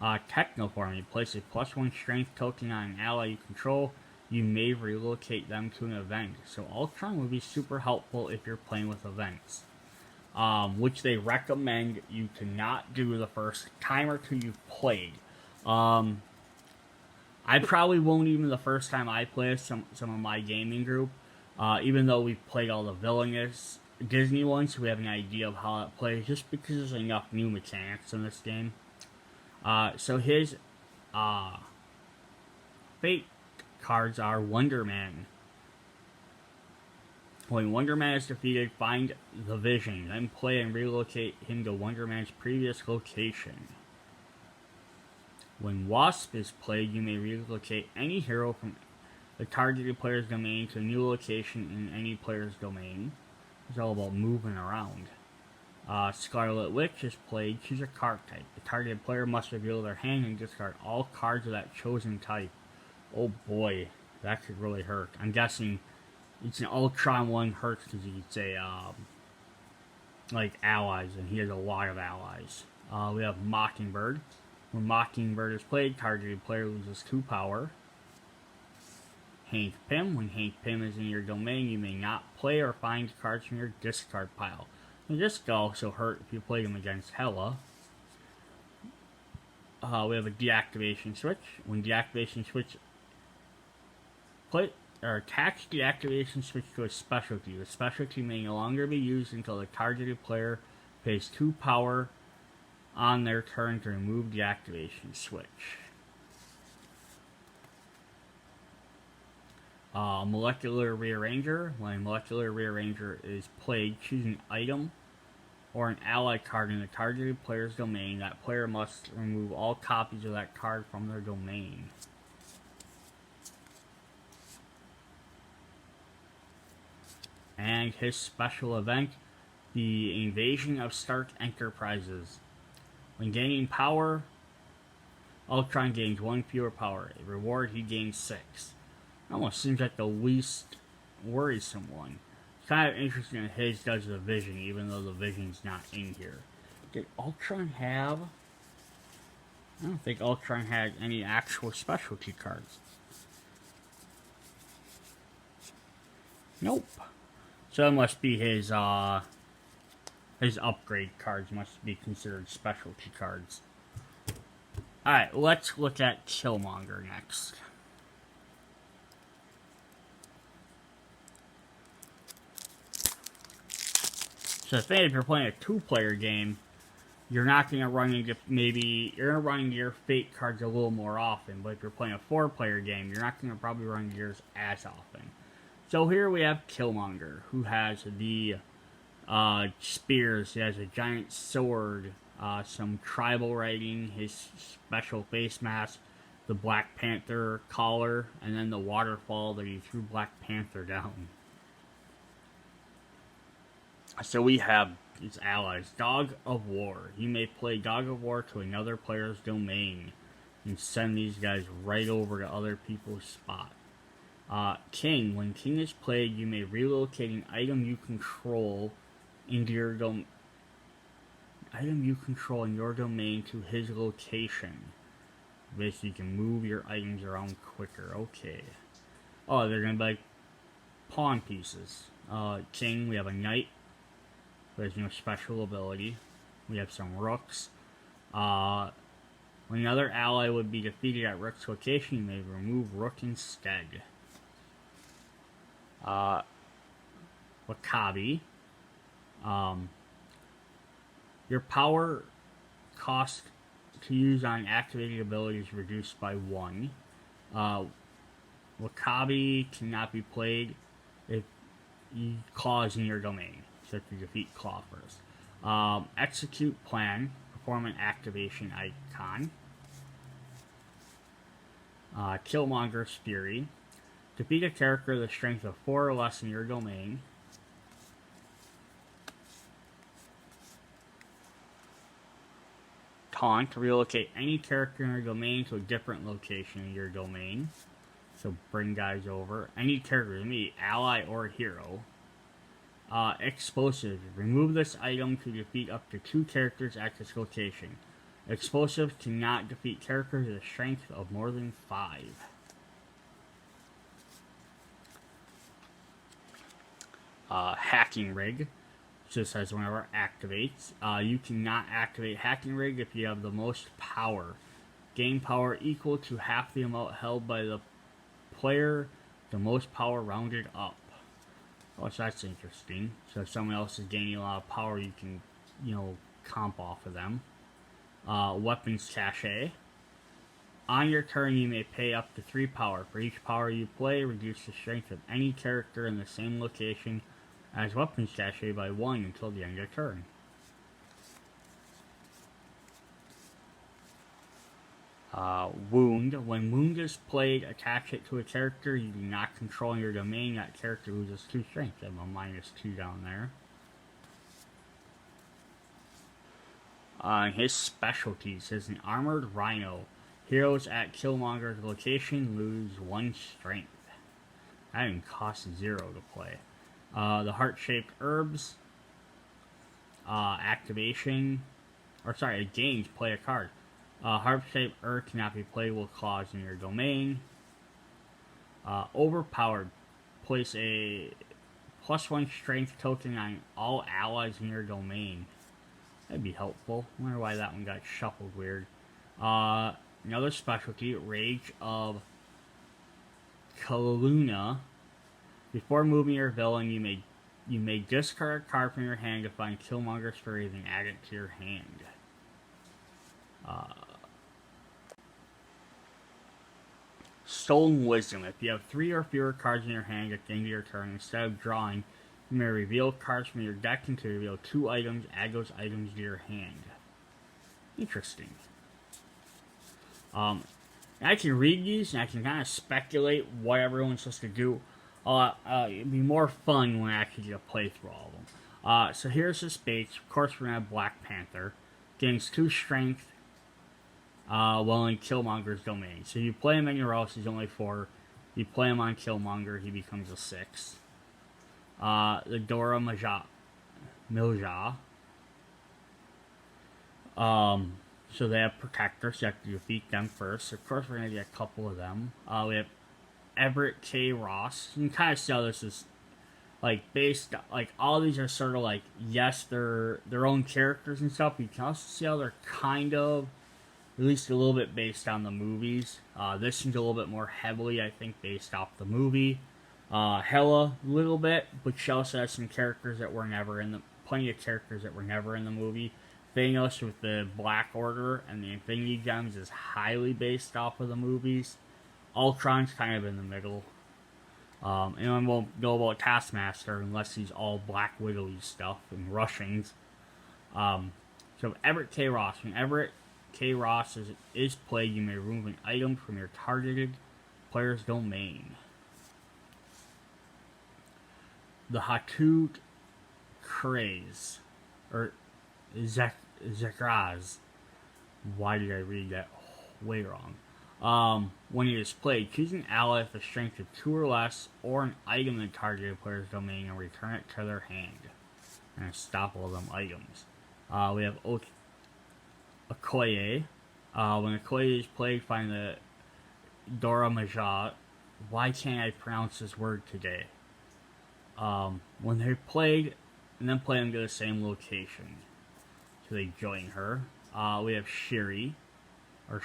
Technoform. You place a +1 strength token on an ally you control. You may relocate them to an event. So Ultron would be super helpful if you're playing with events. Which they recommend you to not do the first time or two you've played. I probably won't even the first time I play some of my gaming group. Even though we've played all the Villainous Disney ones, so we have an idea of how it plays, just because there's enough new mechanics in this game. So his Fate cards are Wonder Man. When Wonder Man is defeated, find the Vision, then play and relocate him to Wonder Man's previous location. When Wasp is played, you may relocate any hero from the targeted player's domain to a new location in any player's domain. It's all about moving around. Scarlet Witch is played, choose a card type. The targeted player must reveal their hand and discard all cards of that chosen type. Oh boy, that could really hurt. I'm guessing it's an Ultron one, hurts because you could say, like allies, and he has a lot of allies. We have Mockingbird. When Mockingbird is played, targeted player loses 2 power. Hank Pym. When Hank Pym is in your domain, you may not play or find cards from your discard pile. And this could also hurt if you play them against Hela. We have a deactivation switch. When deactivation switch attach the activation switch to a specialty. The specialty may no longer be used until the targeted player pays 2 power on their turn to remove the activation switch. Molecular Rearranger. When Molecular Rearranger is played, choose an item or an ally card in the targeted player's domain, that player must remove all copies of that card from their domain. And his special event, the Invasion of Stark Enterprises. When gaining power, Ultron gains 1 fewer power. A reward, he gains 6. Almost seems like the least worrisome one. It's kind of interesting that his does the Vision, even though the Vision's not in here. Did Ultron have... I don't think Ultron had any actual specialty cards. Nope. So it must be his upgrade cards must be considered specialty cards. Alright, let's look at Killmonger next. So if you're playing a 2-player game, you're not going to run into, maybe, you're going to run into your Fate cards a little more often, but if you're playing a 4-player game, you're not going to probably run into yours as often. So here we have Killmonger, who has the spears. He has a giant sword, some tribal writing, his special face mask, the Black Panther collar, and then the waterfall that he threw Black Panther down. So we have his allies. Dog of War. You may play Dog of War to another player's domain and send these guys right over to other people's spot. King. When King is played, you may relocate an item you control into your domain to his location. Basically, you can move your items around quicker. Okay. Oh, they're gonna be like pawn pieces. King, we have a knight. There's no special ability. We have some rooks. When another ally would be defeated at rook's location, you may remove rook instead. Wakabi. Your power cost to use on activated abilities reduced by 1. Wakabi cannot be played if you claws in your domain. So to defeat Claw first. Execute plan. Perform an activation icon. Killmonger's Fury. Defeat a character with a strength of 4 or less in your domain. Taunt. Relocate any character in your domain to a different location in your domain. So bring guys over. Any character, maybe ally or hero. Explosive. Remove this item to defeat up to 2 characters at this location. Explosives cannot defeat characters with a strength of more than 5. Hacking Rig. Just says whenever it activates. You cannot activate Hacking Rig if you have the most power. Gain power equal to half the amount held by the player, the most power rounded up. Oh, so that's interesting. So if someone else is gaining a lot of power, you can, comp off of them. Weapons Cache. On your turn, you may pay up to 3 power. For each power you play, reduce the strength of any character in the same location as Weapons Cache by 1 until the end of your turn. Wound. When Wound is played, attach it to a character you do not control in your domain. That character loses 2 strength. I have a -2 down there. His specialties. Is an Armored Rhino. Heroes at Killmonger's location lose 1 strength. That even costs 0 to play. The Heart-Shaped Herbs. Activation. It gains, play a card. Heart-Shaped Herb cannot be played with claws in your domain. Overpowered. Place a +1 strength token on all allies in your domain. That'd be helpful. I wonder why that one got shuffled weird. Another specialty, Rage of Kaluna. Before moving your villain, you may discard a card from your hand to find Killmonger's Fury and add it to your hand. Stolen Wisdom. If you have 3 or fewer cards in your hand at the end of your turn, instead of drawing, You may reveal cards from your deck and to reveal 2 items. Add those items to your hand. Interesting. I can read these and I can kind of speculate what everyone's supposed to do. It'd be more fun when I actually get a playthrough all of them. So here's his base. Of course, we're going to have Black Panther. Gains 2 strength while in Killmonger's domain. So you play him anywhere else, he's only 4. You play him on Killmonger, he becomes a 6. The Dora Milaje. So they have protectors, so you have to defeat them first. Of course, we're going to get a couple of them. We have Everett K. Ross. You can kind of see how this is, based, all these are sort of yes, they're their own characters and stuff, but you can also see how they're kind of, at least a little bit based on the movies. This seems a little bit more heavily, I think, based off the movie. Hela, a little bit, but she also has some characters that were never in plenty of characters that were never in the movie. Thanos with the Black Order and the Infinity Gems is highly based off of the movies. Ultron's kind of in the middle. And I won't go about Taskmaster unless he's all Black Widowy stuff and Russians. So Everett K. Ross. When Everett K. Ross is played, you may remove an item from your targeted player's domain. The Hatud Craze. Or Zekraz. Why did I read that way wrong? When it is played, choose an ally with a strength of 2 or less, or an item in the targeted player's domain and return it to their hand. And stop all them items. We have Okoye. When Okoye is played, find the Dora Milaje. Why can't I pronounce this word today? When they're played, and then play them to the same location. So they join her. We have Shuri, which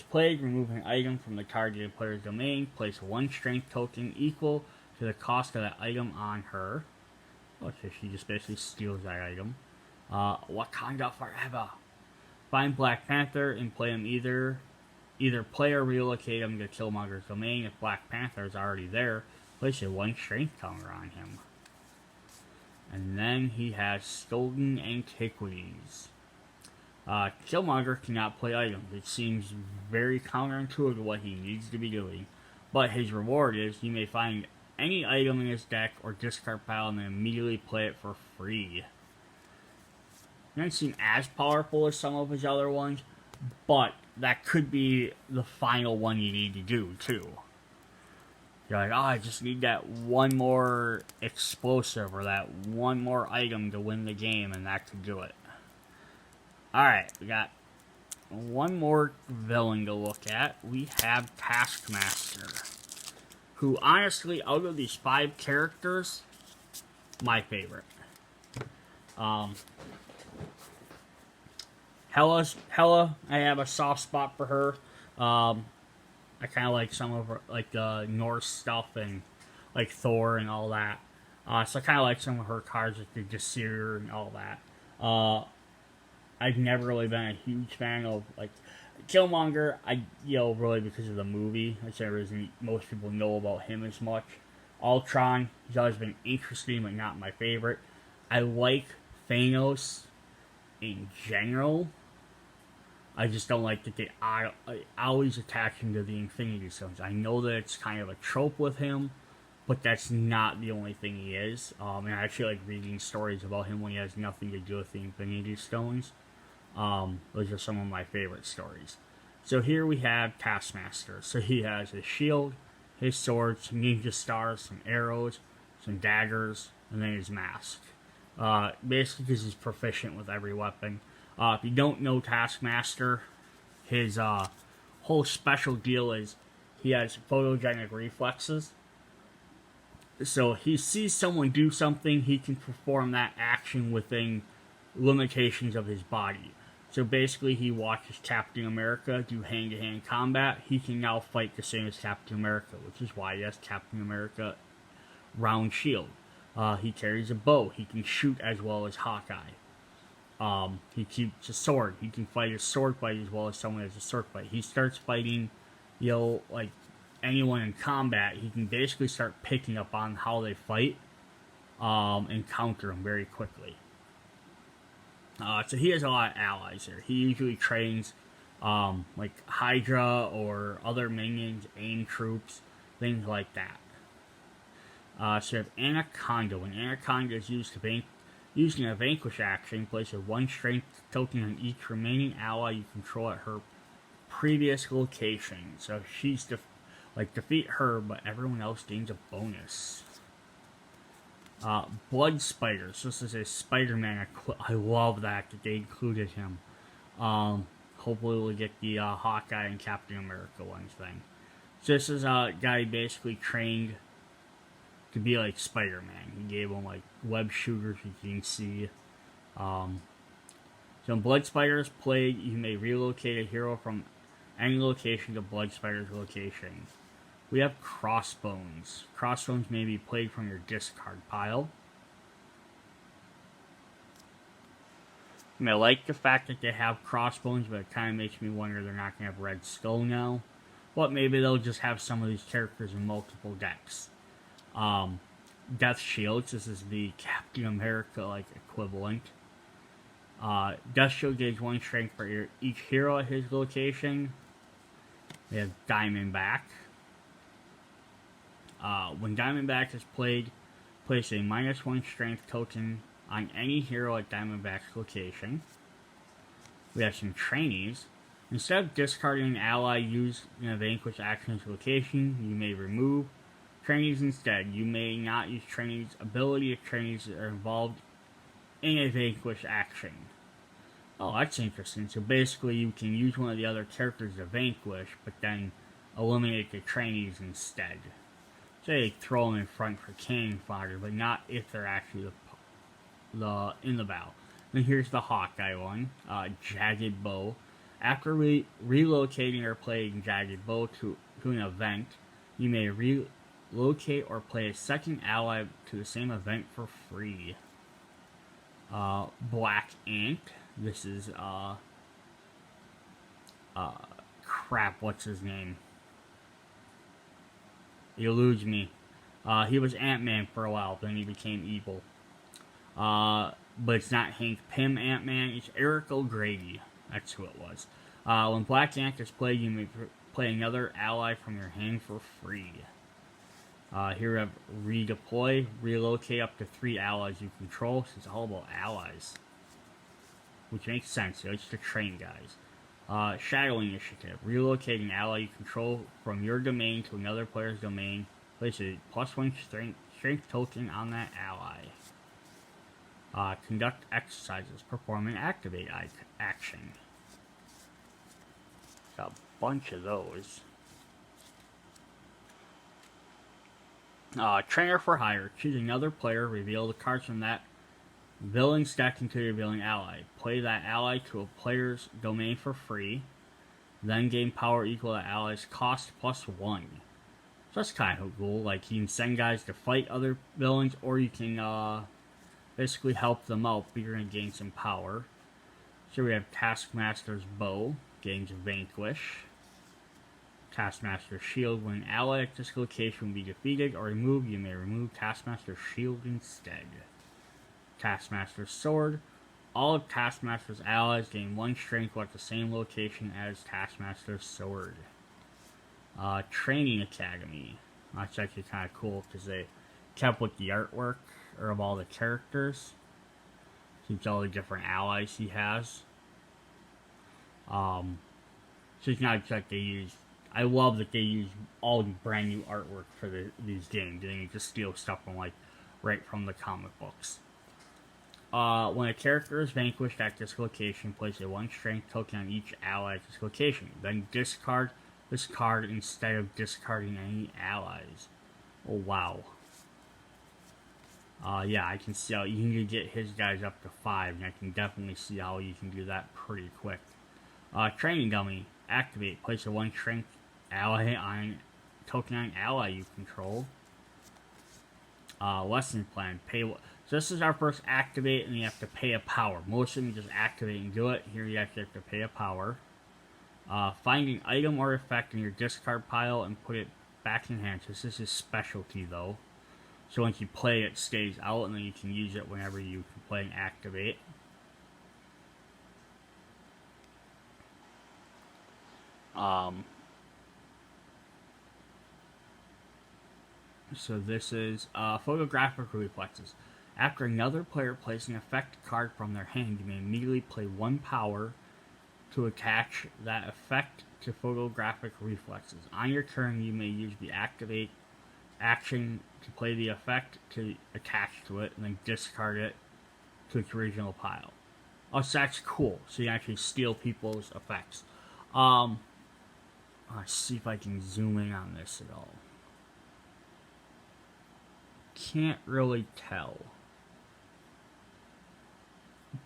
played, remove an item from the targeted player's domain, place 1 strength token equal to the cost of that item on her. Okay, she just basically steals that item. Wakanda Forever. Find Black Panther and play him either play or relocate him to Killmonger's domain. If Black Panther is already there, place a 1 strength counter on him. And then he has Stolen Antiquities. Killmonger cannot play items. It seems very counterintuitive to what he needs to be doing. But his reward is you may find any item in his deck or discard pile and then immediately play it for free. It doesn't seem as powerful as some of his other ones, but that could be the final one you need to do, too. You're like, I just need that one more explosive or that one more item to win the game, and that could do it. Alright, we got one more villain to look at. We have Taskmaster, who, honestly, out of these 5 characters, my favorite. Hela, I have a soft spot for her. I kind of like some of her, Norse stuff and, Thor and all that. So I kind of like some of her cards, like the Desir and all that. I've never really been a huge fan of, Killmonger, really because of the movie. I'd say most people know about him as much. Ultron, he's always been interesting, but not my favorite. I like Thanos in general. I just don't like that they always attach him to the Infinity Stones. I know that it's kind of a trope with him, but that's not the only thing he is. And I actually like reading stories about him when he has nothing to do with the Infinity Stones. Those are some of my favorite stories. So here we have Taskmaster. So he has his shield, his sword, some ninja stars, some arrows, some daggers, and then his mask. Basically because he's proficient with every weapon. If you don't know Taskmaster, his whole special deal is he has photogenic reflexes. So he sees someone do something, he can perform that action within limitations of his body. So basically he watches Captain America do hand-to-hand combat. He can now fight the same as Captain America, which is why he has Captain America round shield. He carries a bow. He can shoot as well as Hawkeye. He keeps a sword. He can fight a sword fight as well as someone has a sword fight. He starts fighting, anyone in combat, he can basically start picking up on how they fight and counter them very quickly. So he has a lot of allies here. He usually trains like Hydra or other minions, AIM troops, things like that. So you have Anaconda. When Anaconda is used to using a Vanquish action, place a 1 strength token on each remaining ally you control at her previous location. So she's defeat her, but everyone else gains a bonus. Blood Spiders. This is a Spider-Man. I love that they included him. Hopefully we'll get the Hawkeye and Captain America ones thing. So this is a guy basically trained to be like Spider-Man. He gave him like web shooters, you can see. So in Blood Spiders played, you may relocate a hero from any location to Blood Spider's location. We have Crossbones. Crossbones may be played from your discard pile. I mean, I like the fact that they have Crossbones, but it kind of makes me wonder they're not going to have Red Skull now. But maybe they'll just have some of these characters in multiple decks. Death Shields. This is the Captain America equivalent. Death Shield gains 1 strength for each hero at his location. We have Diamondback. When Diamondback is played, place a -1 strength token on any hero at Diamondback's location. We have some trainees. Instead of discarding an ally used in a Vanquish action's location, you may remove trainees instead. You may not use trainees' ability if trainees are involved in a Vanquish action. Oh, that's interesting. So basically you can use one of the other characters to Vanquish, but then eliminate the trainees instead. Say throw them in front for cannon fodder, but not if they're actually in the battle. Then here's the Hawkeye one, Jagged Bow. After relocating or playing Jagged Bow to an event, you may relocate or play a second ally to the same event for free. Black Ant. This is crap. What's his name? He eludes me. He was Ant-Man for a while, then he became evil. But it's not Hank Pym Ant-Man, it's Eric O'Grady. That's who it was. When Black Ant is played, you may play another ally from your hand for free. Here we have Redeploy. Relocate up to 3 allies you control. So it's all about allies. Which makes sense, it's to train guys. Shadow Initiative. Relocate an ally you control from your domain to another player's domain. Place a +1 strength token on that ally. Conduct exercises. Perform an activate action. Got a bunch of those. Trainer for hire. Choose another player. Reveal the cards from that villain's deck into your villain ally. Play that ally to a player's domain for free. Then gain power equal to ally's cost +1. So that's kind of cool. Like, you can send guys to fight other villains, or you can basically help them out, but you're going to gain some power. So we have Taskmaster's Bow. Gains Vanquish. Taskmaster's Shield. When an ally at this location will be defeated or removed, you may remove Taskmaster's Shield instead. Taskmaster's Sword. All of Taskmaster's allies gain 1 strength at the same location as Taskmaster's Sword. Training Academy. That's actually kind of cool because they kept with the artwork of all the characters. Since all the different allies he has. So it's not just like they use. I love that they use all the brand new artwork for these games. They didn't just steal stuff from right from the comic books. When a character is vanquished at this location, place a 1 strength token on each ally at this location. Then discard this card instead of discarding any allies. Oh, wow. Yeah, I can see how you can get his guys up to 5, and I can definitely see how you can do that pretty quick. Training Dummy. Activate. Place a 1 strength ally on token on ally you control. Lesson Plan. So this is our first activate, and you have to pay a power. Most of them just activate and do it. Here you actually have to pay a power. Find an item or effect in your discard pile and put it back enhances. This is specialty though. So once you play it stays out and then you can use it whenever you can play and activate. So this is photographic reflexes. After another player plays an effect card from their hand, you may immediately play 1 power to attach that effect to photographic reflexes. On your turn, you may use the activate action to play the effect to attach to it, and then discard it to its original pile. Oh, so that's cool. So you actually steal people's effects. Let's see if I can zoom in on this at all. Can't really tell.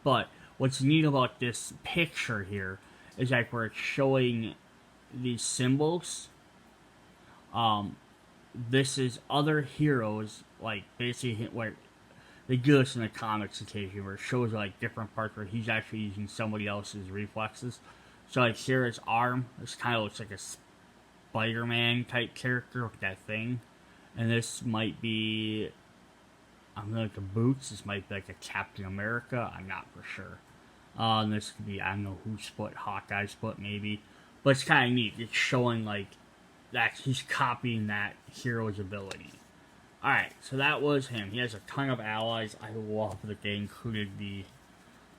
But what's neat about this picture here is like where it's showing these symbols. This is other heroes, like basically where they do this in the comics occasionally, where it shows like different parts where he's actually using somebody else's reflexes. So like here his arm, this kind of looks like a Spider-Man type character with that thing. And this might be, I'm gonna look at boots, this might be like a Captain America, I'm not for sure. And this could be, I don't know who split, Hawkeye split maybe. But it's kind of neat, it's showing like that he's copying that hero's ability. Alright, so that was him. He has a ton of allies. I love that they included the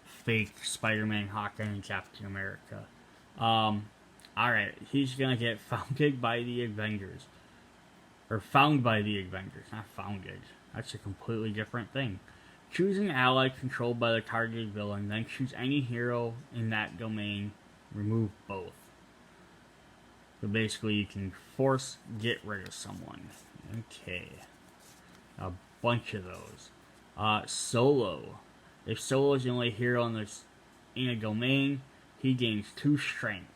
fake Spider-Man, Hawkeye, and Captain America. Alright, he's gonna get founded by the Avengers. Or found by the Avengers, not founded. That's a completely different thing. Choose an ally controlled by the targeted villain, then choose any hero in that domain. Remove both. So basically you can force get rid of someone. Okay. A bunch of those. Solo. If Solo is the only hero in a domain, he gains 2 strength.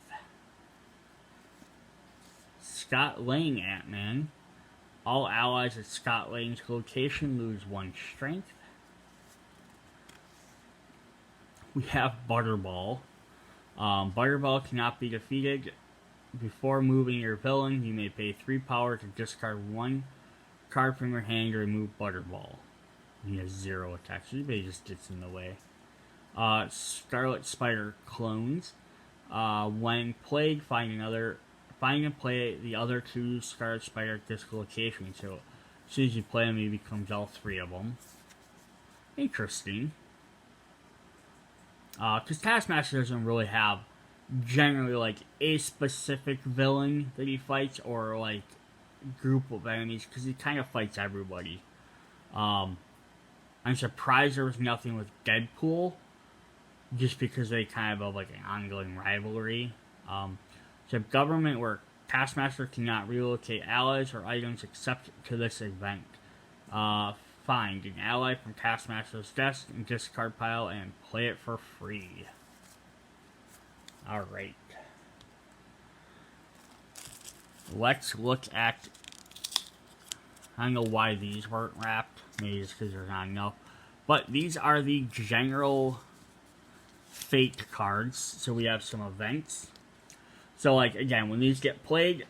Scott Lang Ant-Man. All allies at Scott Lang's location lose 1 strength. We have Butterball. Butterball cannot be defeated. Before moving your villain, you may pay 3 power to discard 1 card from your hand to remove Butterball. He has 0 attacks, so he just gets in the way. Scarlet Spider clones. When played, find and play the other 2 Scarlet Spider physical locations. So as soon as you play them, he becomes all 3 of them. Interesting. Because Taskmaster doesn't really have generally like a specific villain that he fights or like group of enemies, because he kind of fights everybody. I'm surprised there was nothing with Deadpool, just because they kind of have like an ongoing rivalry. So government work. Taskmaster cannot relocate allies or items except to this event. Find an ally from Taskmaster's desk and discard pile and play it for free. Alright. Let's look at... I don't know why these weren't wrapped. Maybe it's because there's not enough. But these are the general fate cards. So we have some events. So, like, again, when these get played,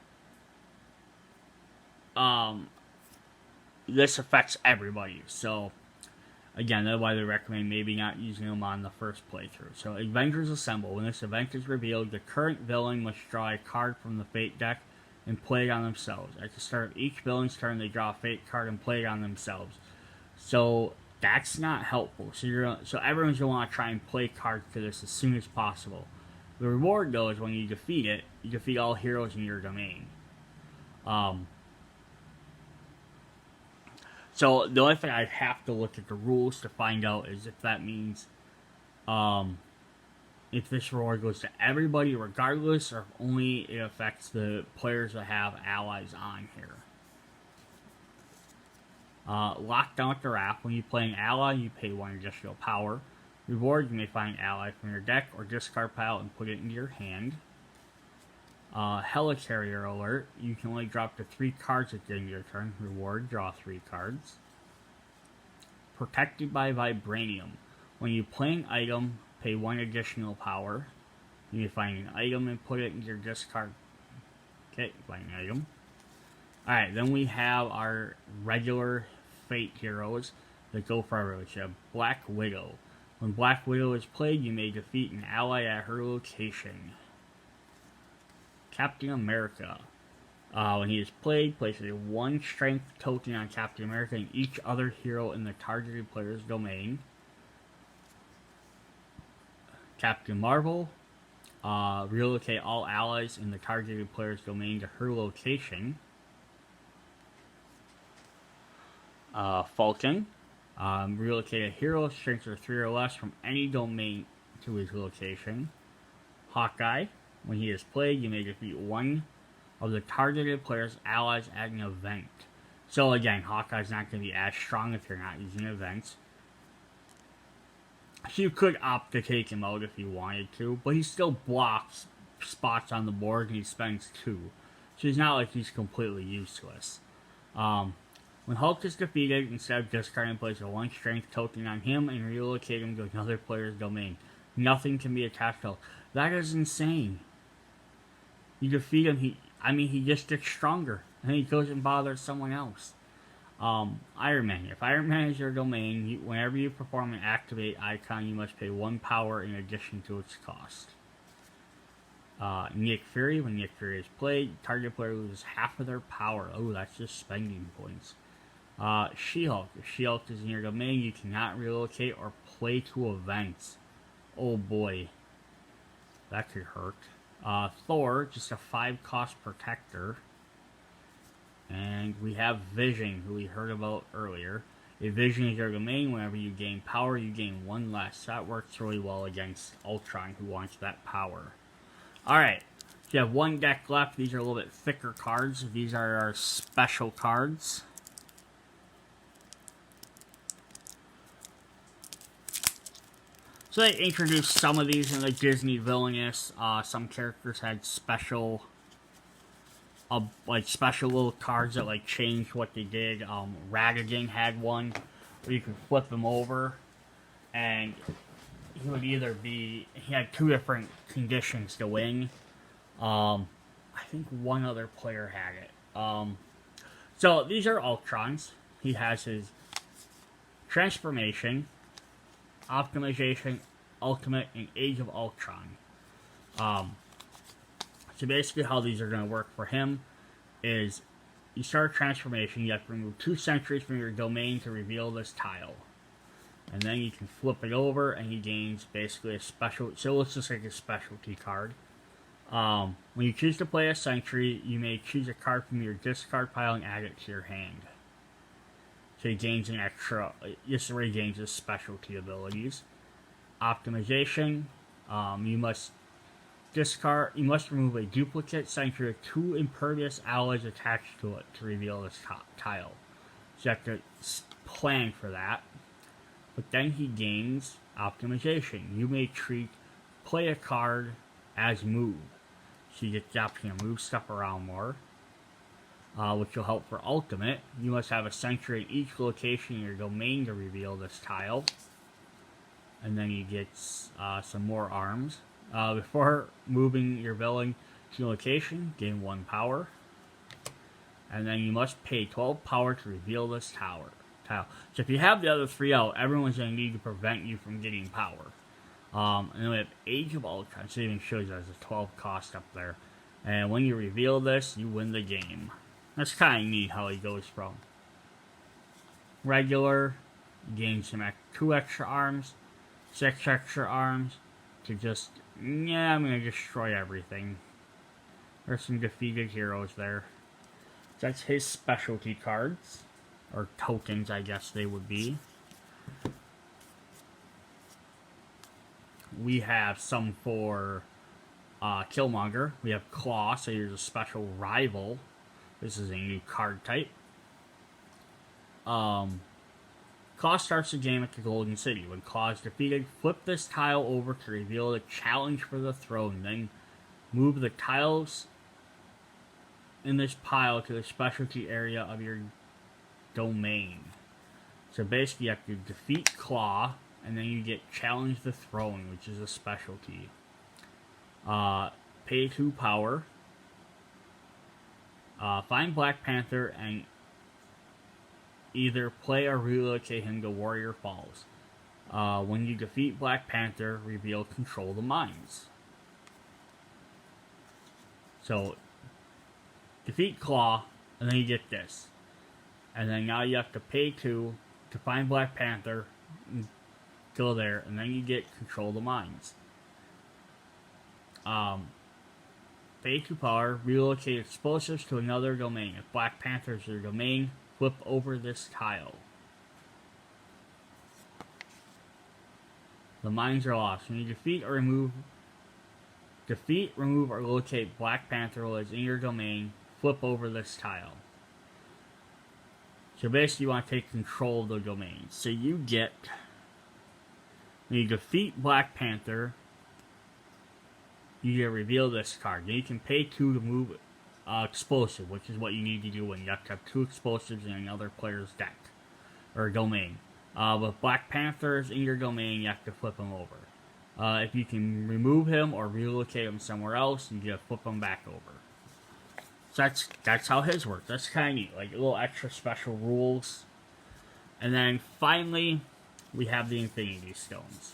this affects everybody. So, again, that's why they recommend maybe not using them on the first playthrough. So, Avengers Assemble. When this event is revealed, the current villain must draw a card from the fate deck and play it on themselves. At the start of each villain's turn, they draw a fate card and play it on themselves. So, that's not helpful. So everyone's going to want to try and play cards to this as soon as possible. The reward, though, is when you defeat it, you defeat all heroes in your domain. So the only thing I'd have to look at the rules to find out is if that means if this reward goes to everybody regardless, or if only it affects the players that have allies on here. Lockdown with the Wrap. When you play an ally, you pay 1 additional power. Reward, you may find an ally from your deck or discard pile and put it into your hand. Hela Carrier Alert. You can only drop to 3 cards at the end of your turn. Reward, draw 3 cards. Protected by Vibranium. When you play an item, pay 1 additional power. You may find an item and put it into your discard. Okay, find an item. Alright, then we have our regular Fate heroes that go for our relationship. Black Widow. When Black Widow is played, you may defeat an ally at her location. Captain America. When he is played, place a 1 strength token on Captain America and each other hero in the targeted player's domain. Captain Marvel. Relocate all allies in the targeted player's domain to her location. Falcon. Relocate a hero strength of 3 or less from any domain to his location. Hawkeye. When he is played, you may defeat 1 of the targeted player's allies at an event. So again, Hawkeye's not going to be as strong if you're not using events. So you could opt to take him out if you wanted to, but he still blocks spots on the board and he spends 2. So he's not like he's completely useless. When Hulk is defeated, instead of discarding, place a 1 strength token on him and relocate him to another player's domain. Nothing can be attached to Hulk. That is insane. You defeat him, he just gets stronger, and he goes and bothers someone else. Iron Man. If Iron Man is your domain, whenever you perform an activate icon, you must pay 1 power in addition to its cost. Nick Fury. When Nick Fury is played, target player loses half of their power. Oh, that's just spending points. She-Hulk. If She-Hulk is in your domain, you cannot relocate or play 2 events. Oh boy. That could hurt. Thor, just a 5 cost protector. And we have Vision, who we heard about earlier. If Vision is your domain, whenever you gain power, you gain 1 less. That works really well against Ultron, who wants that power. Alright, so you have 1 deck left. These are a little bit thicker cards. These are our special cards. So they introduced some of these in the Disney Villainous. Some characters had special little cards that like changed what they did. Radigan had one where you could flip him over, and he had 2 different conditions to win. I think 1 other player had it. So these are Ultrons. He has his transformation, optimization, ultimate, and Age of Ultron. So basically how these are going to work for him is you start a transformation, you have to remove 2 sentries from your domain to reveal this tile. And then you can flip it over and he gains basically a special, so it's just like a specialty card. When you choose to play a sentry, you may choose a card from your discard pile and add it to your hand. So he gains an extra, this already gains his specialty abilities. Optimization, you must remove a duplicate sentry with 2 impervious alloys attached to it to reveal this tile. So you have to plan for that. But then he gains optimization. You may play a card as move. So you get the option to move stuff around more, which will help for ultimate. You must have a sentry at each location in your domain to reveal this tile. And then you get some more arms. Before moving your villain to your location, gain 1 power. And then you must pay 12 power to reveal this tile. So if you have the other 3 out, everyone's going to need to prevent you from getting power. And then we have Age of Ultron. So it even shows you as a 12 cost up there. And when you reveal this, you win the game. That's kind of neat how he goes from regular, gains some 2 extra arms, 6 extra arms, to just, yeah, I'm going to destroy everything. There's some defeated heroes there. That's his specialty cards. Or tokens, I guess they would be. We have some for Killmonger. We have Claw, so here's a special rival. This is a new card type. Claw starts the game at the Golden City. When Claw is defeated, flip this tile over to reveal the challenge for the throne. Then move the tiles in this pile to the specialty area of your domain. So basically you have to defeat Claw, and then you get Challenge the Throne, which is a specialty. Pay 2 power. Find Black Panther and either play or relocate him to Warrior Falls. When you defeat Black Panther, reveal Control the Mines. So, defeat Claw, and then you get this. And then now you have to pay 2 to find Black Panther, and go there, and then you get Control the Mines. Pay 2 power, relocate explosives to another domain. If Black Panther is your domain, flip over this tile. The mines are lost. When you defeat, remove, or locate Black Panther while it's in your domain, flip over this tile. So basically you want to take control of the domain. So you get, when you defeat Black Panther, you get reveal this card. Then you can pay 2 to move explosive, which is what you need to do when you have to have 2 explosives in another player's deck or domain. With Black Panthers in your domain, you have to flip him over. If you can remove him or relocate him somewhere else, you get to flip him back over. So that's how his works. That's kind of neat, like little extra special rules. And then finally, we have the Infinity Stones.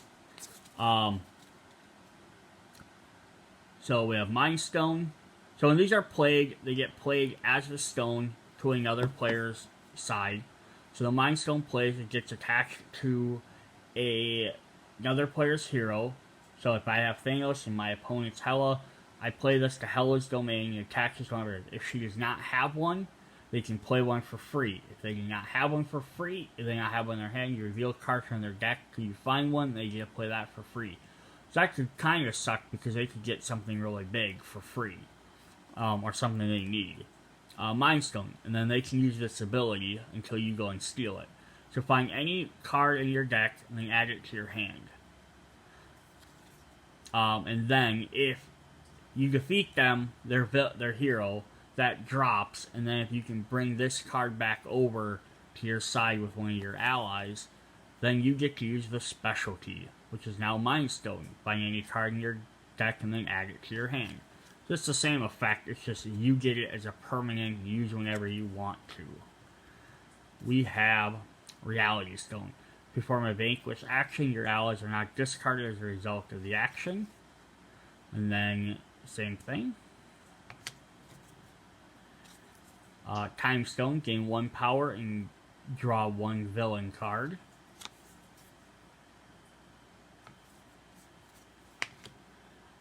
So we have Mind Stone. So when these are plagued, they get plagued as a stone to another player's side. So the Mind Stone plays, it gets attached to another player's hero. So if I have Thanos and my opponent's Hela, I play this to Hela's domain and attaches one of hers. If she does not have one, they can play one for free. If they do not have one for free, if they do not have one in their hand, you reveal cards from their deck till you find one, and they get to play that for free. So that could kind of suck because they could get something really big for free. Or something they need. Mind Stone, and then they can use this ability until you go and steal it. So find any card in your deck and then add it to your hand. And then if you defeat them, their hero, that drops, and then if you can bring this card back over to your side with one of your allies, then you get to use the specialty, which is now Mind Stone. Find any card in your deck and then add it to your hand. Just the same effect, it's just you get it as a permanent, use whenever you want to. We have Reality Stone. Perform a vanquish action, your allies are not discarded as a result of the action. And then, same thing. Time Stone, gain 1 power and draw 1 villain card.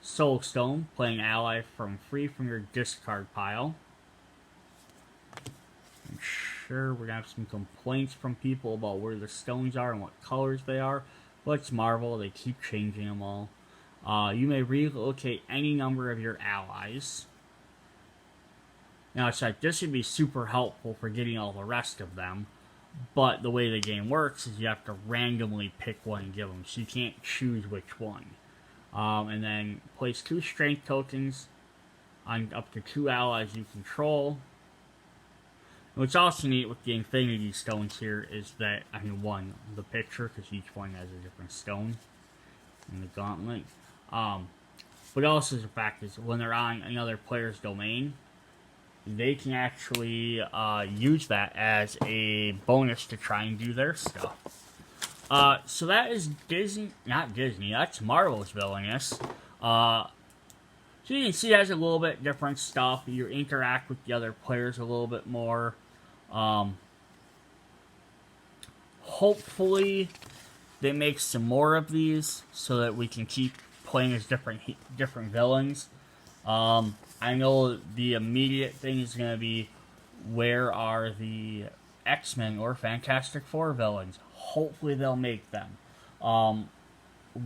Soul Stone, playing ally from your discard pile. I'm sure we're going to have some complaints from people about where the stones are and what colors they are. But it's Marvel, they keep changing them all. You may relocate any number of your allies. Now it's like, this would be super helpful for getting all the rest of them. But the way the game works is you have to randomly pick one and give them. So you can't choose which one. And then place 2 strength tokens on up to 2 allies you control. And what's also neat with the Infinity Stones here is that, the picture, because each one has a different stone in the gauntlet. But also the fact is, when they're on another player's domain, they can actually use that as a bonus to try and do their stuff. So that is not Disney, that's Marvel's Villainous. So you can see it has a little bit different stuff. You interact with the other players a little bit more. Hopefully they make some more of these so that we can keep playing as different villains. I know the immediate thing is going to be, where are the X-Men or Fantastic Four villains? Hopefully they'll make them.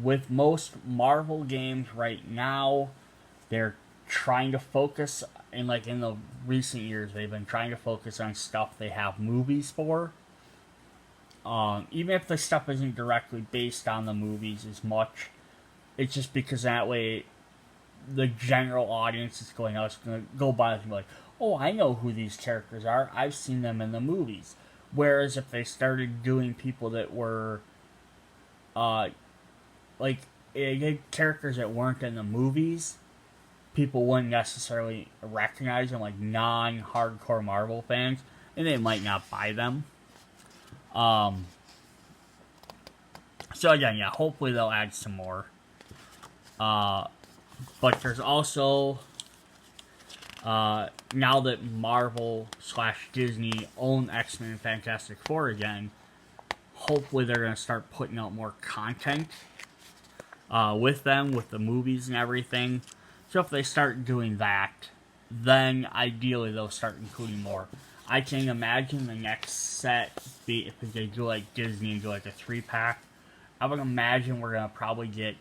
With most Marvel games right now, they're trying to focus, in the recent years, they've been trying to focus on stuff they have movies for. Even if the stuff isn't directly based on the movies as much, it's just because that way the general audience is going to go by and be like, oh, I know who these characters are, I've seen them in the movies. Whereas if they started doing people that were, characters that weren't in the movies, people wouldn't necessarily recognize them, like non-hardcore Marvel fans, and they might not buy them. So again, yeah, hopefully they'll add some more. But there's also, now that Marvel / Disney own X-Men and Fantastic Four again, hopefully they're going to start putting out more content with them, with the movies and everything. So if they start doing that, then ideally they'll start including more. I can imagine the next set, if they do like Disney and do like a 3-pack, I would imagine we're going to probably get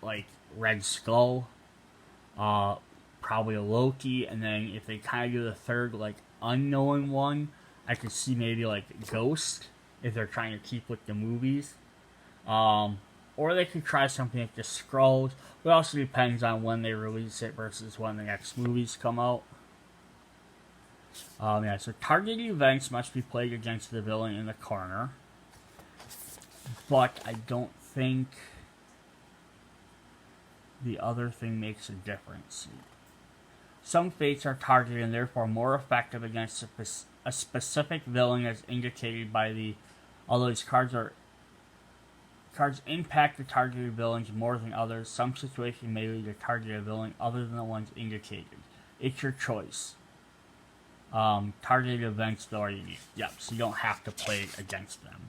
like Red Skull, probably a Loki, and then if they kind of do the third like unknown one, I could see maybe like Ghost, if they're trying to keep with the movies. Or they could try something like the Skrulls. But it also depends on when they release it versus when the next movies come out. Yeah, so targeted events must be played against the villain in the corner. But I don't think the other thing makes a difference. Some fates are targeted and therefore more effective against a specific villain as indicated by the... Although these cards impact the targeted villains more than others, some situations may lead to target a villain other than the ones indicated. It's your choice. Targeted events, though, are unique. Yep, so you don't have to play against them.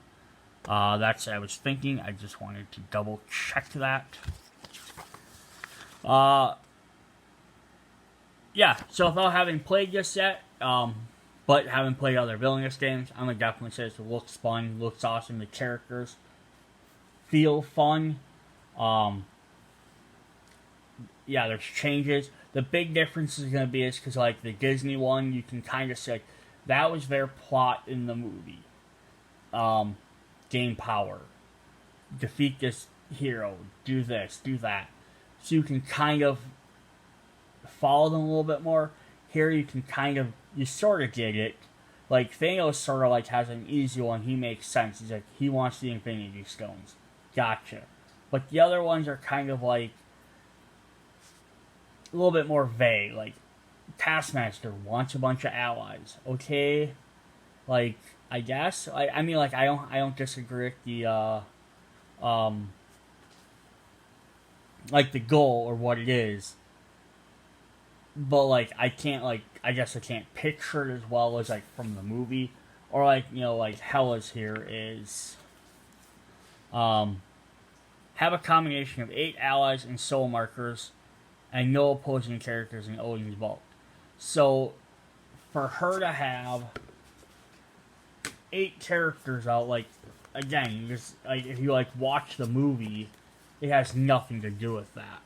That's what I was thinking. I just wanted to double check that. Yeah, so without having played this yet, but having played other Villainous games, I'm going to definitely say it looks fun, looks awesome, the characters feel fun. Yeah, there's changes. The big difference is going to be because, like, the Disney one, you can kind of say, like, that was their plot in the movie. Gain power. Defeat this hero. Do this. Do that. So you can kind of follow them a little bit more. Here you can kind of, you sort of get it. Like, Thanos sort of, like, has an easy one. He makes sense. He's like, he wants the Infinity Stones. Gotcha. But the other ones are kind of, like, a little bit more vague. Like, Taskmaster wants a bunch of allies. Okay? Like, I guess. I mean, like, I don't disagree with the, like, the goal or what it is. But, like, I can't, like, I guess I can't picture it as well as, like, from the movie. Or, like, you know, like, Hela's here is, have a combination of 8 allies and soul markers, and no opposing characters in Odin's Vault. So, for her to have 8 characters out, like, again, just, like, if you, like, watch the movie, it has nothing to do with that.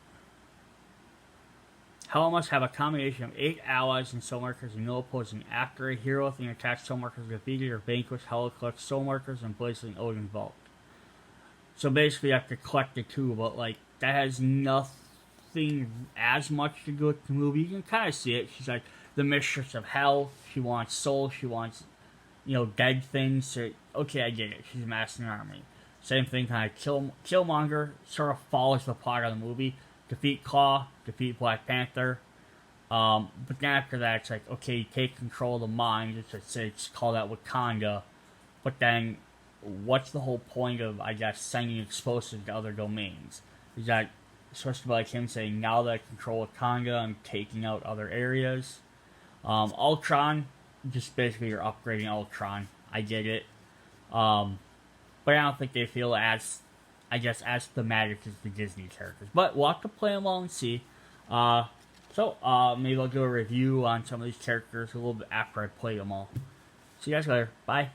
Hela must have a combination of 8 allies and soul markers and no opposing. After a hero with an attached soul markers is defeated or vanquished, Hela collects soul markers and places in Odin's Vault. So basically you have to collect the 2, but, like, that has nothing as much to do with the movie. You can kind of see it. She's like the mistress of hell. She wants soul. She wants, you know, dead things. So, okay, I get it. She's amassing an army. Same thing, kind of Killmonger sort of follows the plot of the movie. Defeat Claw, defeat Black Panther. But then after that, it's like, okay, you take control of the mind. It's called that Wakanda. But then, what's the whole point of, I guess, sending explosives to other domains? Is that supposed to be like him saying, now that I control Wakanda, I'm taking out other areas? Ultron, just basically you're upgrading Ultron. I get it. But I don't think they feel as, I guess, as thematic as the Disney characters. But we'll have to play them all and see. So maybe I'll do a review on some of these characters a little bit after I play them all. See you guys later. Bye.